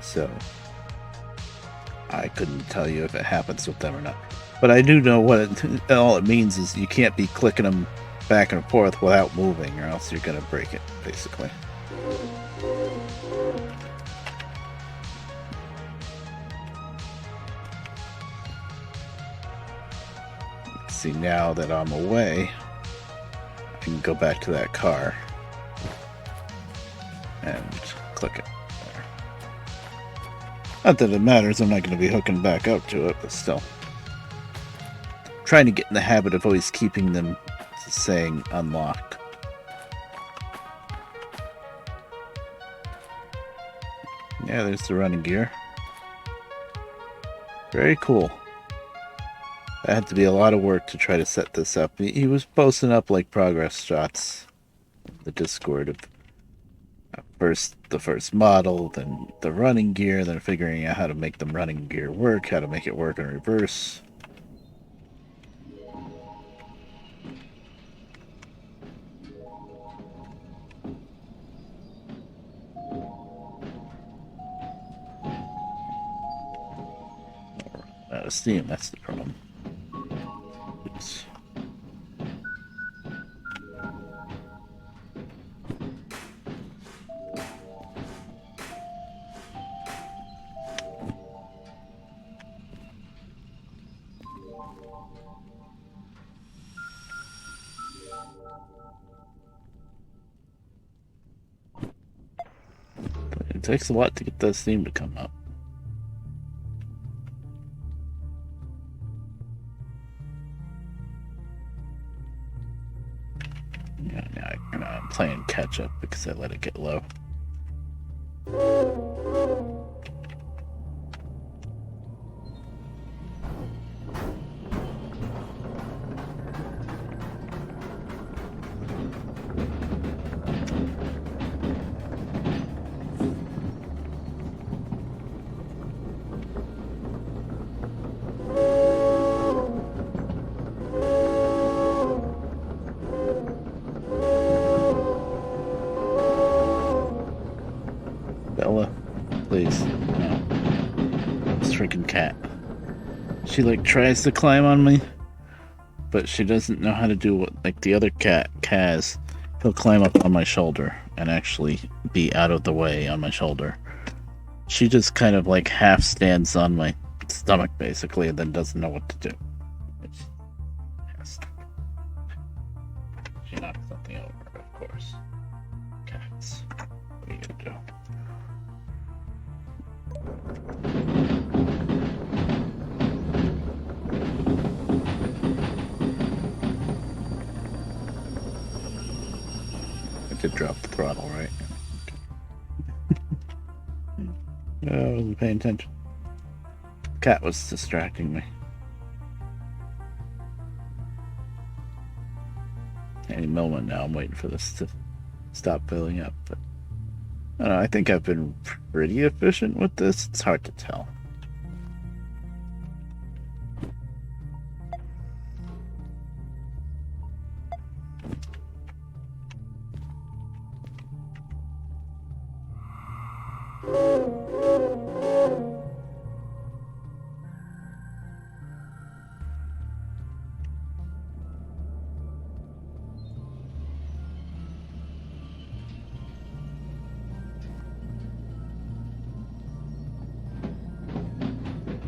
B: so I couldn't tell you if it happens with them or not. But I do know all it means is you can't be clicking them back and forth without moving, or else you're gonna break it, basically. See, now that I'm away, I can go back to that car and click it there. Not that it matters, I'm not going to be hooking back up to it, but still. I'm trying to get in the habit of always keeping them saying unlocked. Yeah, there's the running gear. Very cool. That had to be a lot of work to try to set this up. He was posting up like progress shots in the Discord of the first model, then the running gear, then figuring out how to make the running gear work, how to make it work in reverse. Out of steam, that's the problem. Oops. It takes a lot to get that steam to come up. Yeah, now I'm playing catch up because I let it get low. Please. No. This freaking cat. She like tries to climb on me, but she doesn't know how to do what like the other cat, Kaz. He'll climb up on my shoulder and actually be out of the way on my shoulder. She just kind of like half stands on my stomach basically and then doesn't know what to do. She knocked something over, of course. Cats. What are you gonna do? did drop the throttle, right? I wasn't paying attention. Cat was distracting me. Any moment now, I'm waiting for this to stop filling up. But I don't know, I think I've been pretty efficient with this. It's hard to tell.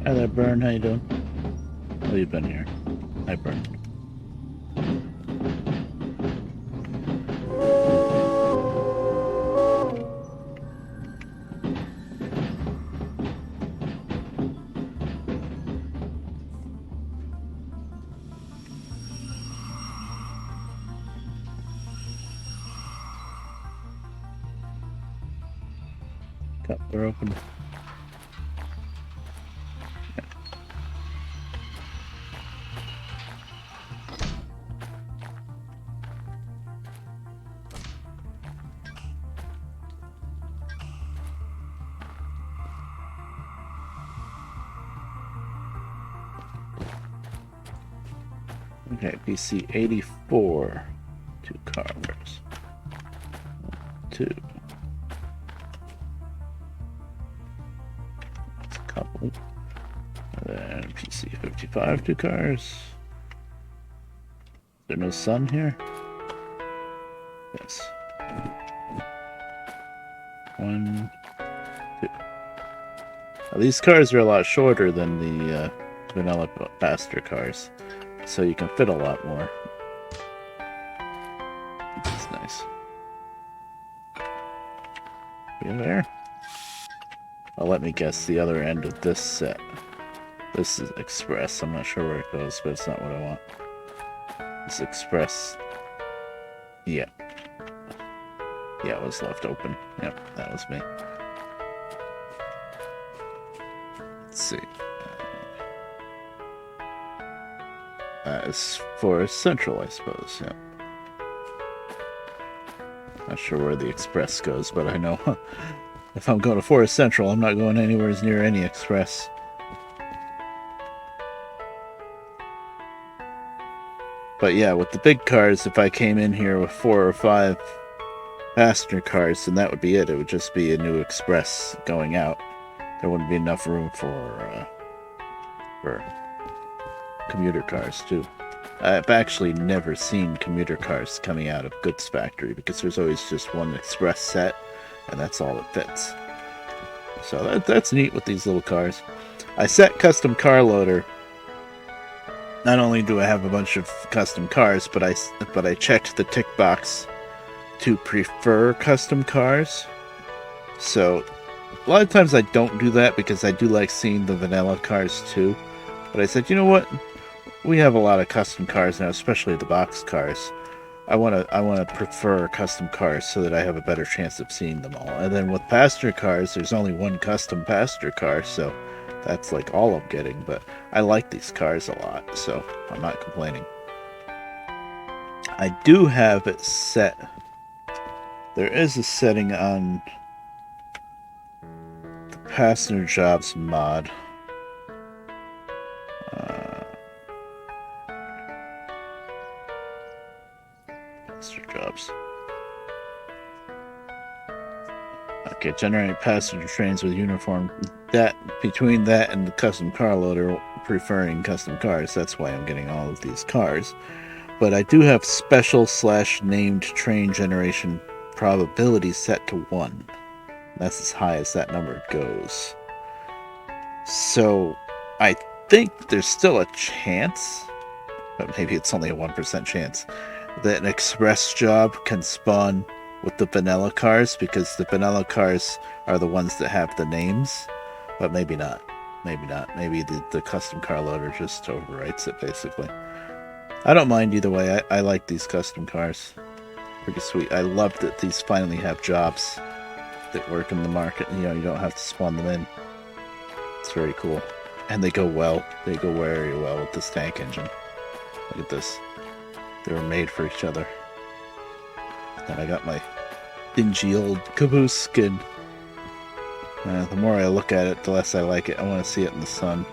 B: Hi there, Burn. How you doing? Oh, you've been here. Hi, Burn. Cup door open. Okay, PC 84. 2 cars. 2. That's a couple. And then PC 55, 2 cars. Is there no sun here? Yes. 1, 2. Now, these cars are a lot shorter than the vanilla passenger cars, so you can fit a lot more. That's nice. You there? Oh, let me guess, the other end of this set. This is Express. I'm not sure where it goes, but it's not what I want. This Express. Yeah. Yeah, it was left open. Yep, that was me. Let's see. That is for Central, I suppose. Yeah. Not sure where the Express goes, but I know if I'm going to Forest Central, I'm not going anywhere near any Express. But yeah, with the big cars, if I came in here with 4 or 5 passenger cars, then that would be it. It would just be a new Express going out. There wouldn't be enough room for commuter cars too. I've actually never seen commuter cars coming out of goods factory because there's always just one Express set, and that's all it fits. So that's neat with these little cars. I set custom car loader. Not only do I have a bunch of custom cars, but I checked the tick box to prefer custom cars. So a lot of times I don't do that because I do like seeing the vanilla cars too. But I said, you know what? We have a lot of custom cars now, especially the box cars. I want to prefer custom cars so that I have a better chance of seeing them all. And then with passenger cars, there's only one custom passenger car, so that's like all I'm getting. But I like these cars a lot, so I'm not complaining. I do have it set. There is a setting on the passenger jobs mod. Jobs. Okay, generate passenger trains with uniform. That between that and the custom car loader, preferring custom cars. That's why I'm getting all of these cars. But I do have special / named train generation probability set to 1. That's as high as that number goes. So I think there's still a chance, but maybe it's only a 1% chance, that an Express job can spawn with the vanilla cars, because the vanilla cars are the ones that have the names, but maybe not. Maybe not. Maybe the custom car loader just overwrites it, basically. I don't mind either way. I like these custom cars. Pretty sweet. I love that these finally have jobs that work in the market. You know, you don't have to spawn them in. It's very cool. And they go well. They go very well with this tank engine. Look at this. They were made for each other. And I got my dingy old caboose skin. The more I look at it, the less I like it. I want to see it in the sun.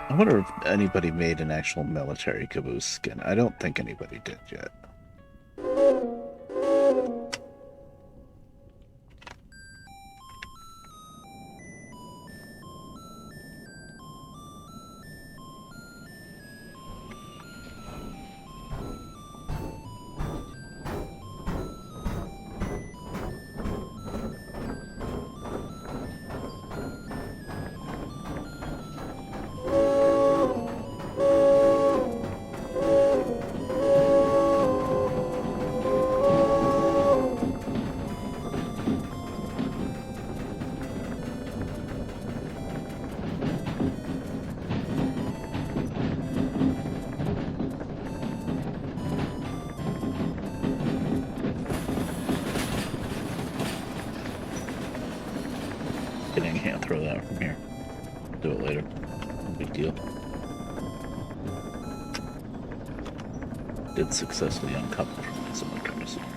B: I wonder if anybody made an actual military caboose skin. I don't think anybody did yet. Kidding, I can't throw that from here. Do it later. No big deal. Did successfully uncouple from someone trying to support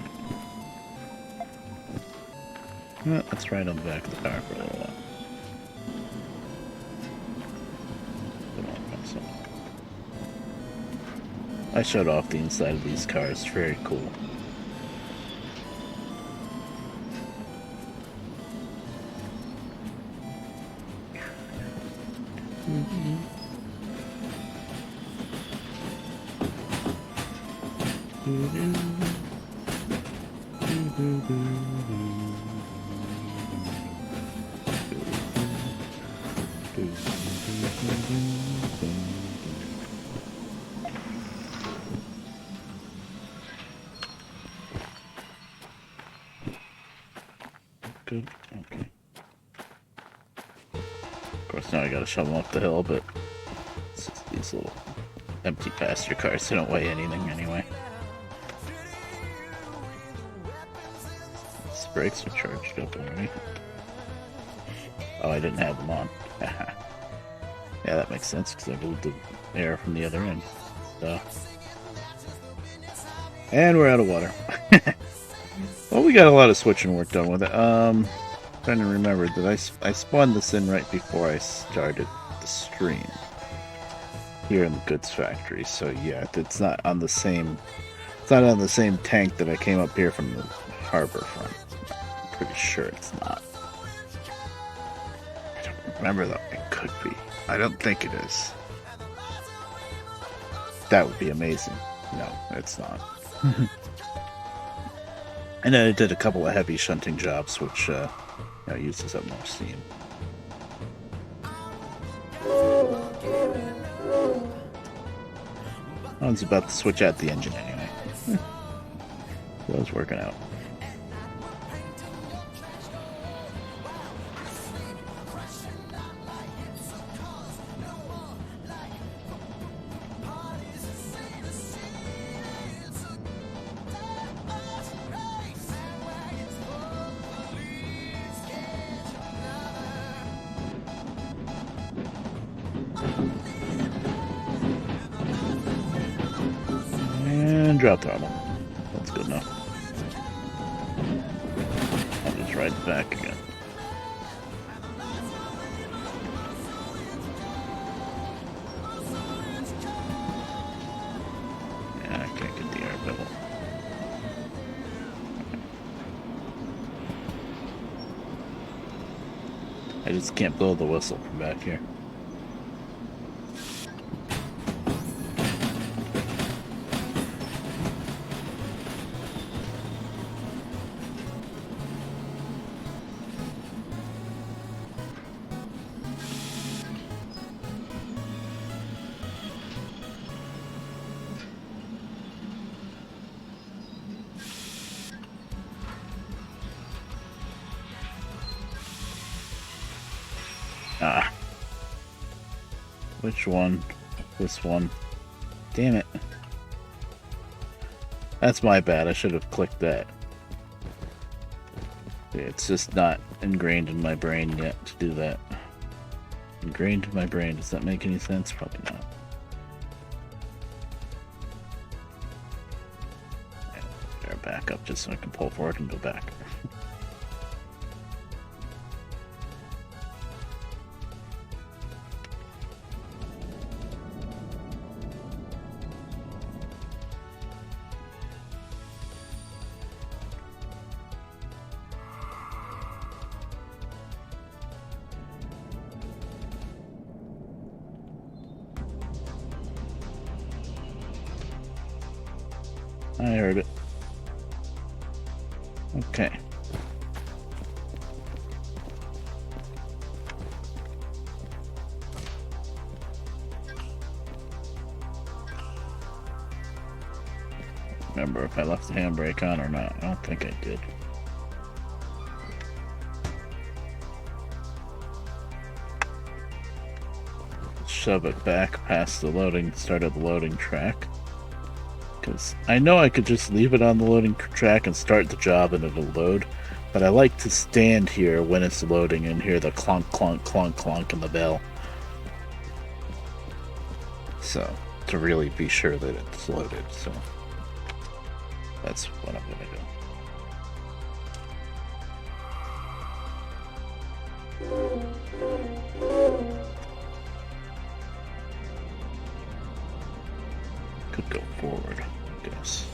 B: it. Let's ride on the back of the car for a little while. I showed off the inside of these cars. Very cool. Good. Okay. Of course, now I gotta shove them up the hill, but it's just these little empty passenger cars. They don't weigh anything anyway. These brakes are charged up already. Oh, I didn't have them on. Yeah, that makes sense because I moved the air from the other end. So. And we're out of water. Well, we got a lot of switching work done with it. Trying to remember that I spawned this in right before I started the stream here in the goods factory. So yeah, it's not on the same. It's not on the same tank that I came up here from the harbor from. I'm pretty sure it's not. I don't remember though. It could be. I don't think it is. That would be amazing. No, it's not. And then I did a couple of heavy shunting jobs, which uses up more steam. I was about to switch out the engine anyway. So it was working out. And drop throttle. That's good enough. I'll just ride back again. Yeah, I can't get the air bevel. I just can't blow the whistle from back here. Ah. Which one? this one. Damn it. That's my bad. I should have clicked that. It's just not ingrained in my brain yet to do that. Ingrained in my brain. Does that make any sense? Probably not. There, back up just so I can pull forward and go back. I heard it. Okay. Remember if I left the handbrake on or not. I don't think I did. Shove it back past the loading, start of the loading track. Because I know I could just leave it on the loading track and start the job and it'll load, but I like to stand here when it's loading and hear the clunk, clunk, clunk, clunk in the bell. So, to really be sure that it's loaded, so that's what I'm going to do. Could go forward, I guess.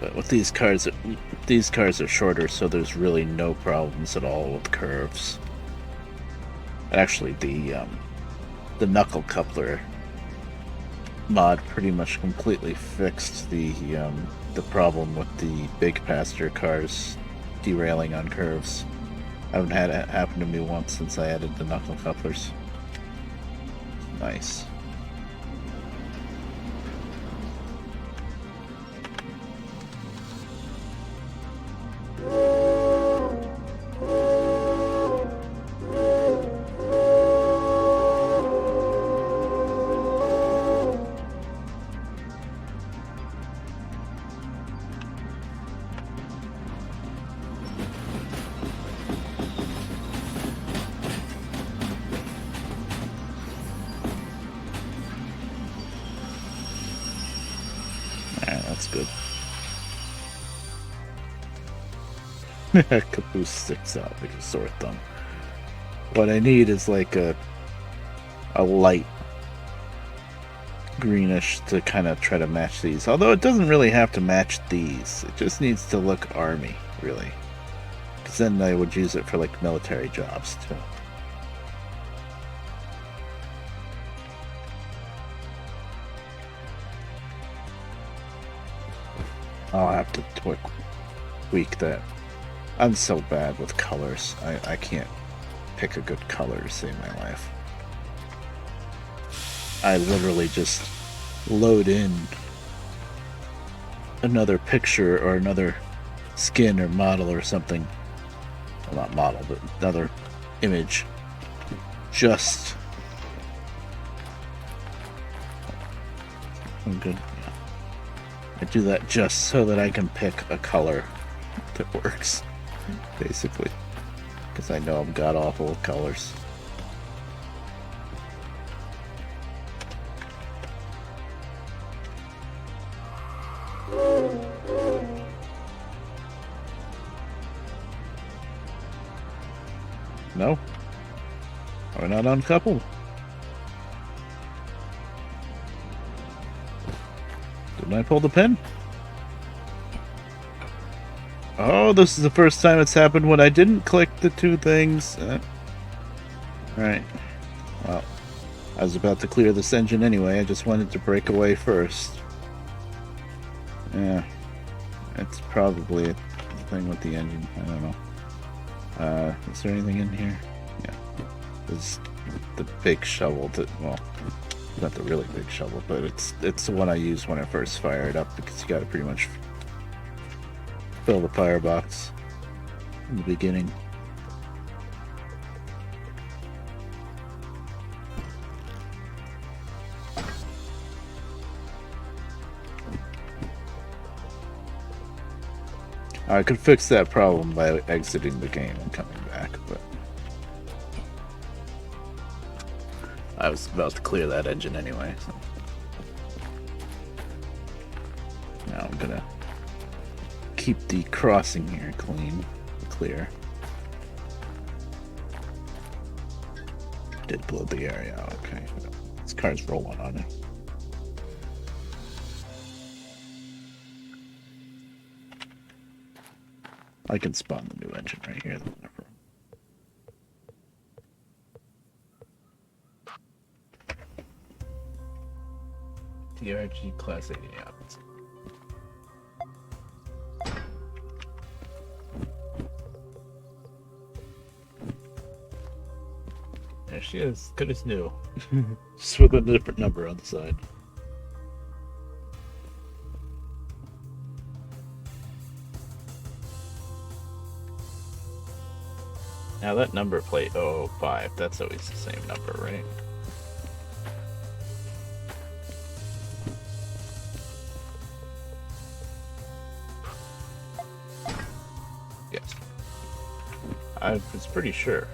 B: But with these cars are shorter, so there's really no problems at all with curves. Actually, the knuckle coupler mod pretty much completely fixed the problem with the big passenger cars derailing on curves. I haven't had it happen to me once since I added the knuckle couplers. Nice. That's good. Caboose sticks out like a sore thumb. What I need is like a light greenish to kind of try to match these. Although it doesn't really have to match these. It just needs to look army, really. Because then I would use it for like military jobs too. I'll have to tweak that. I'm so bad with colors. I can't pick a good color to save my life. I literally just load in another picture or another skin or model or something. Well, not model, but another image. Just... I'm good. I do that just so that I can pick a color that works, basically, because I know I'm god-awful with colors. No? Are we not uncoupled? Didn't I pull the pin? Oh, this is the first time it's happened when I didn't click the two things. Alright. Well, I was about to clear this engine anyway. I just wanted to break away first. Yeah. It's probably a thing with the engine. I don't know. Is there anything in here? Yeah. There's the big shovel that, well, not the really big shovel, but it's the one I use when I first fire it up, because you gotta pretty much fill the firebox in the beginning. I could fix that problem by exiting the game and coming back, but I was about to clear that engine anyway. So. Now I'm gonna keep the crossing here clear. Did blow the area out, okay. This car's rolling on it. I can spawn the new engine right here. DRG Class 80 out. There she is, good as new. Just with a different number on the side. Now that number plate 005, that's always the same number, right? Yes. I was pretty sure.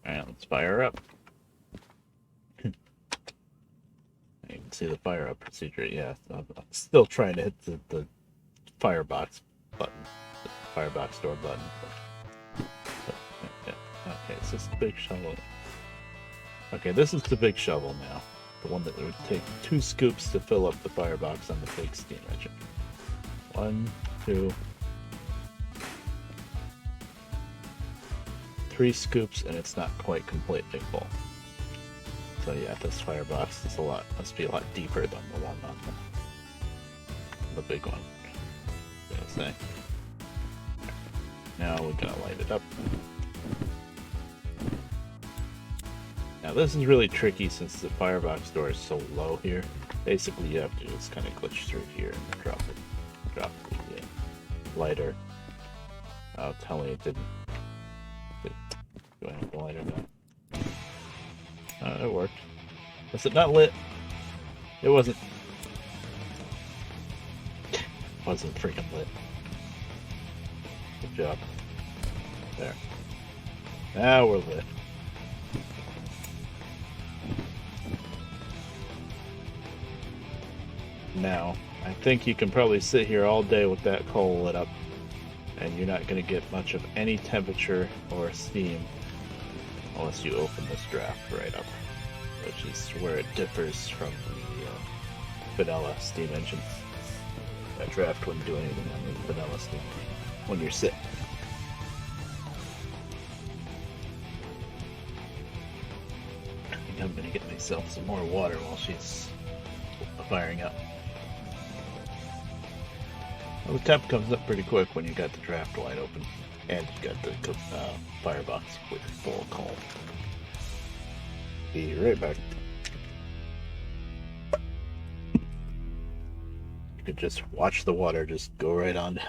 B: Alright, let's fire up. You can see the fire up procedure. Yeah, I'm still trying to hit the firebox button, the firebox door button. Yeah. Okay, it's this big shovel. Okay, this is the big shovel now. The one that would take 2 scoops to fill up the firebox on the big steam engine. 1, 2, 3 scoops, and it's not quite completely full. So yeah, this firebox is must be a lot deeper than the one on the big one. I'm gonna say. Now we're gonna light it up. Now this is really tricky since the firebox door is so low here. Basically, you have to just kind of glitch through here and drop the lighter. Oh, tell me it didn't. Do I have the lighter now? It worked. Was it not lit? It wasn't. It wasn't freaking lit. Good job. There. Now we're lit. Now, I think you can probably sit here all day with that coal lit up, and you're not going to get much of any temperature or steam unless you open this draft right up, which is where it differs from the vanilla steam engine. That draft wouldn't do anything on the vanilla steam when you're sitting. I think I'm going to get myself some more water while she's firing up. Well, the temp comes up pretty quick when you got the draft wide open. And you got the firebox with full coal. Be right back. You could just watch the water just go right on down.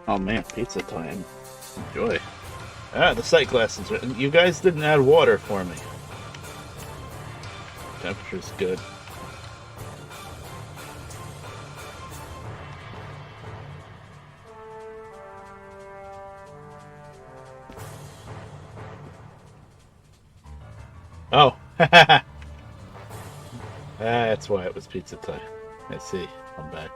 B: Oh man, pizza time. Enjoy. Ah, the sight glasses. You guys didn't add water for me. Temperature's good. Oh, that's why it was pizza time. I see. I'm back.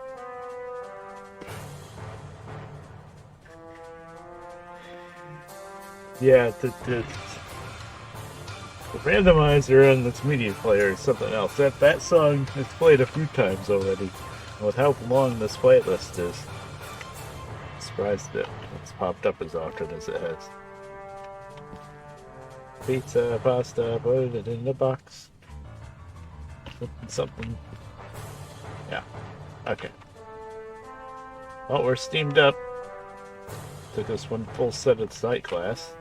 B: Yeah, the randomizer on this media player is something else. That song is played a few times already. And with how long this playlist is, I'm surprised that it's popped up as often as it has. Pizza, pasta, put it in the box. Something. Yeah. Okay. Well, we're steamed up. Took us one full set of sight class.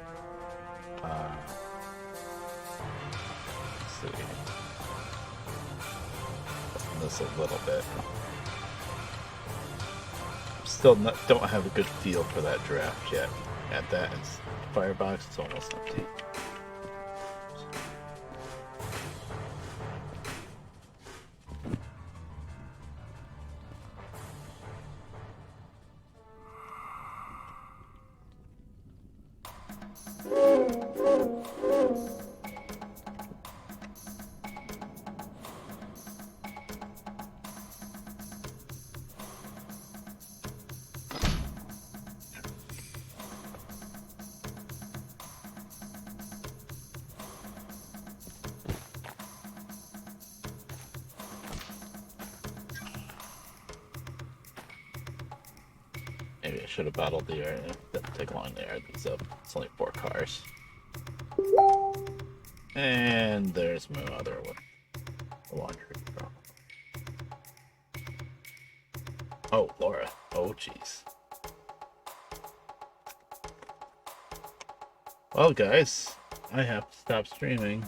B: Let's see. Open this a little bit. Still don't have a good feel for that draft yet. At that, it's firebox. It's almost empty. Maybe I should have bottled the air. It didn't take long to air these up. It's only 4 cars. And there's my other one. The laundry. Oh, Laura. Oh, jeez. Well, guys, I have to stop streaming.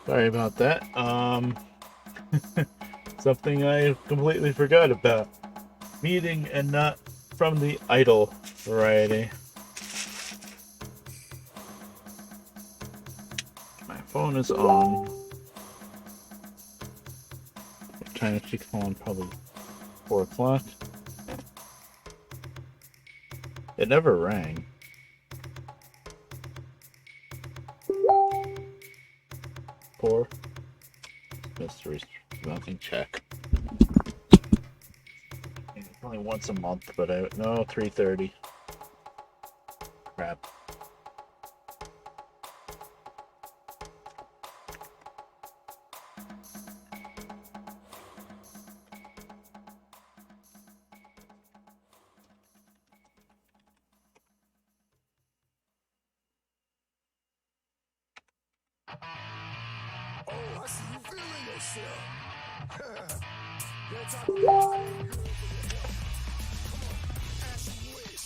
B: Sorry about that. Something I completely forgot about. Meeting and not from the idle variety. My phone is on. What time is she calling? Probably 4 o'clock. It never rang. Four. Mystery. Nothing. Check. Only once a month, but no, 3:30. Crap.
C: Oh, I see you feeling yourself. That type of guy ain't good for your health. Come on, as you wish.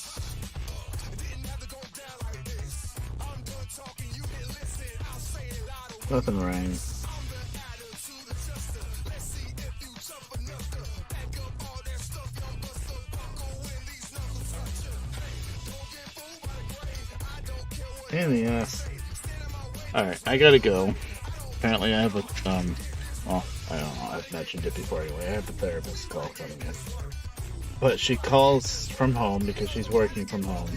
C: It didn't have to go down like this. I'm done talking, you can listen. I'll say it louder.
B: Nothing rang.
C: I'm the attitude adjuster. Let's see if you tough enough to pack up all that stuff. Young buster buckle when these knuckles touch you. Hey, don't get fooled by the grave. I don't care what
B: In the ass. Alright, I gotta go. Apparently I have a, well, I don't know, I've mentioned it before anyway. I have a therapist call coming in. But she calls from home because she's working from home.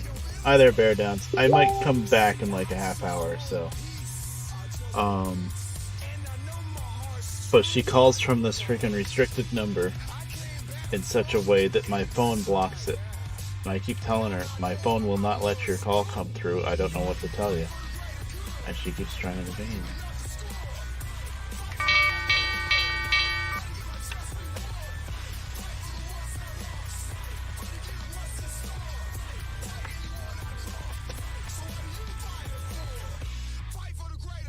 B: Hi there, Bear Downs. I might come back in like a half hour or so. But she calls from this freaking restricted number in such a way that my phone blocks it. And I keep telling her, my phone will not let your call come through. I don't know what to tell you. And she keeps trying to intervene.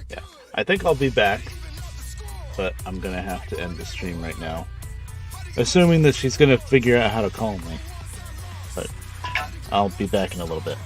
B: Yeah, I think I'll be back, but I'm gonna have to end the stream right now. Assuming that she's gonna figure out how to call me. But I'll be back in a little bit.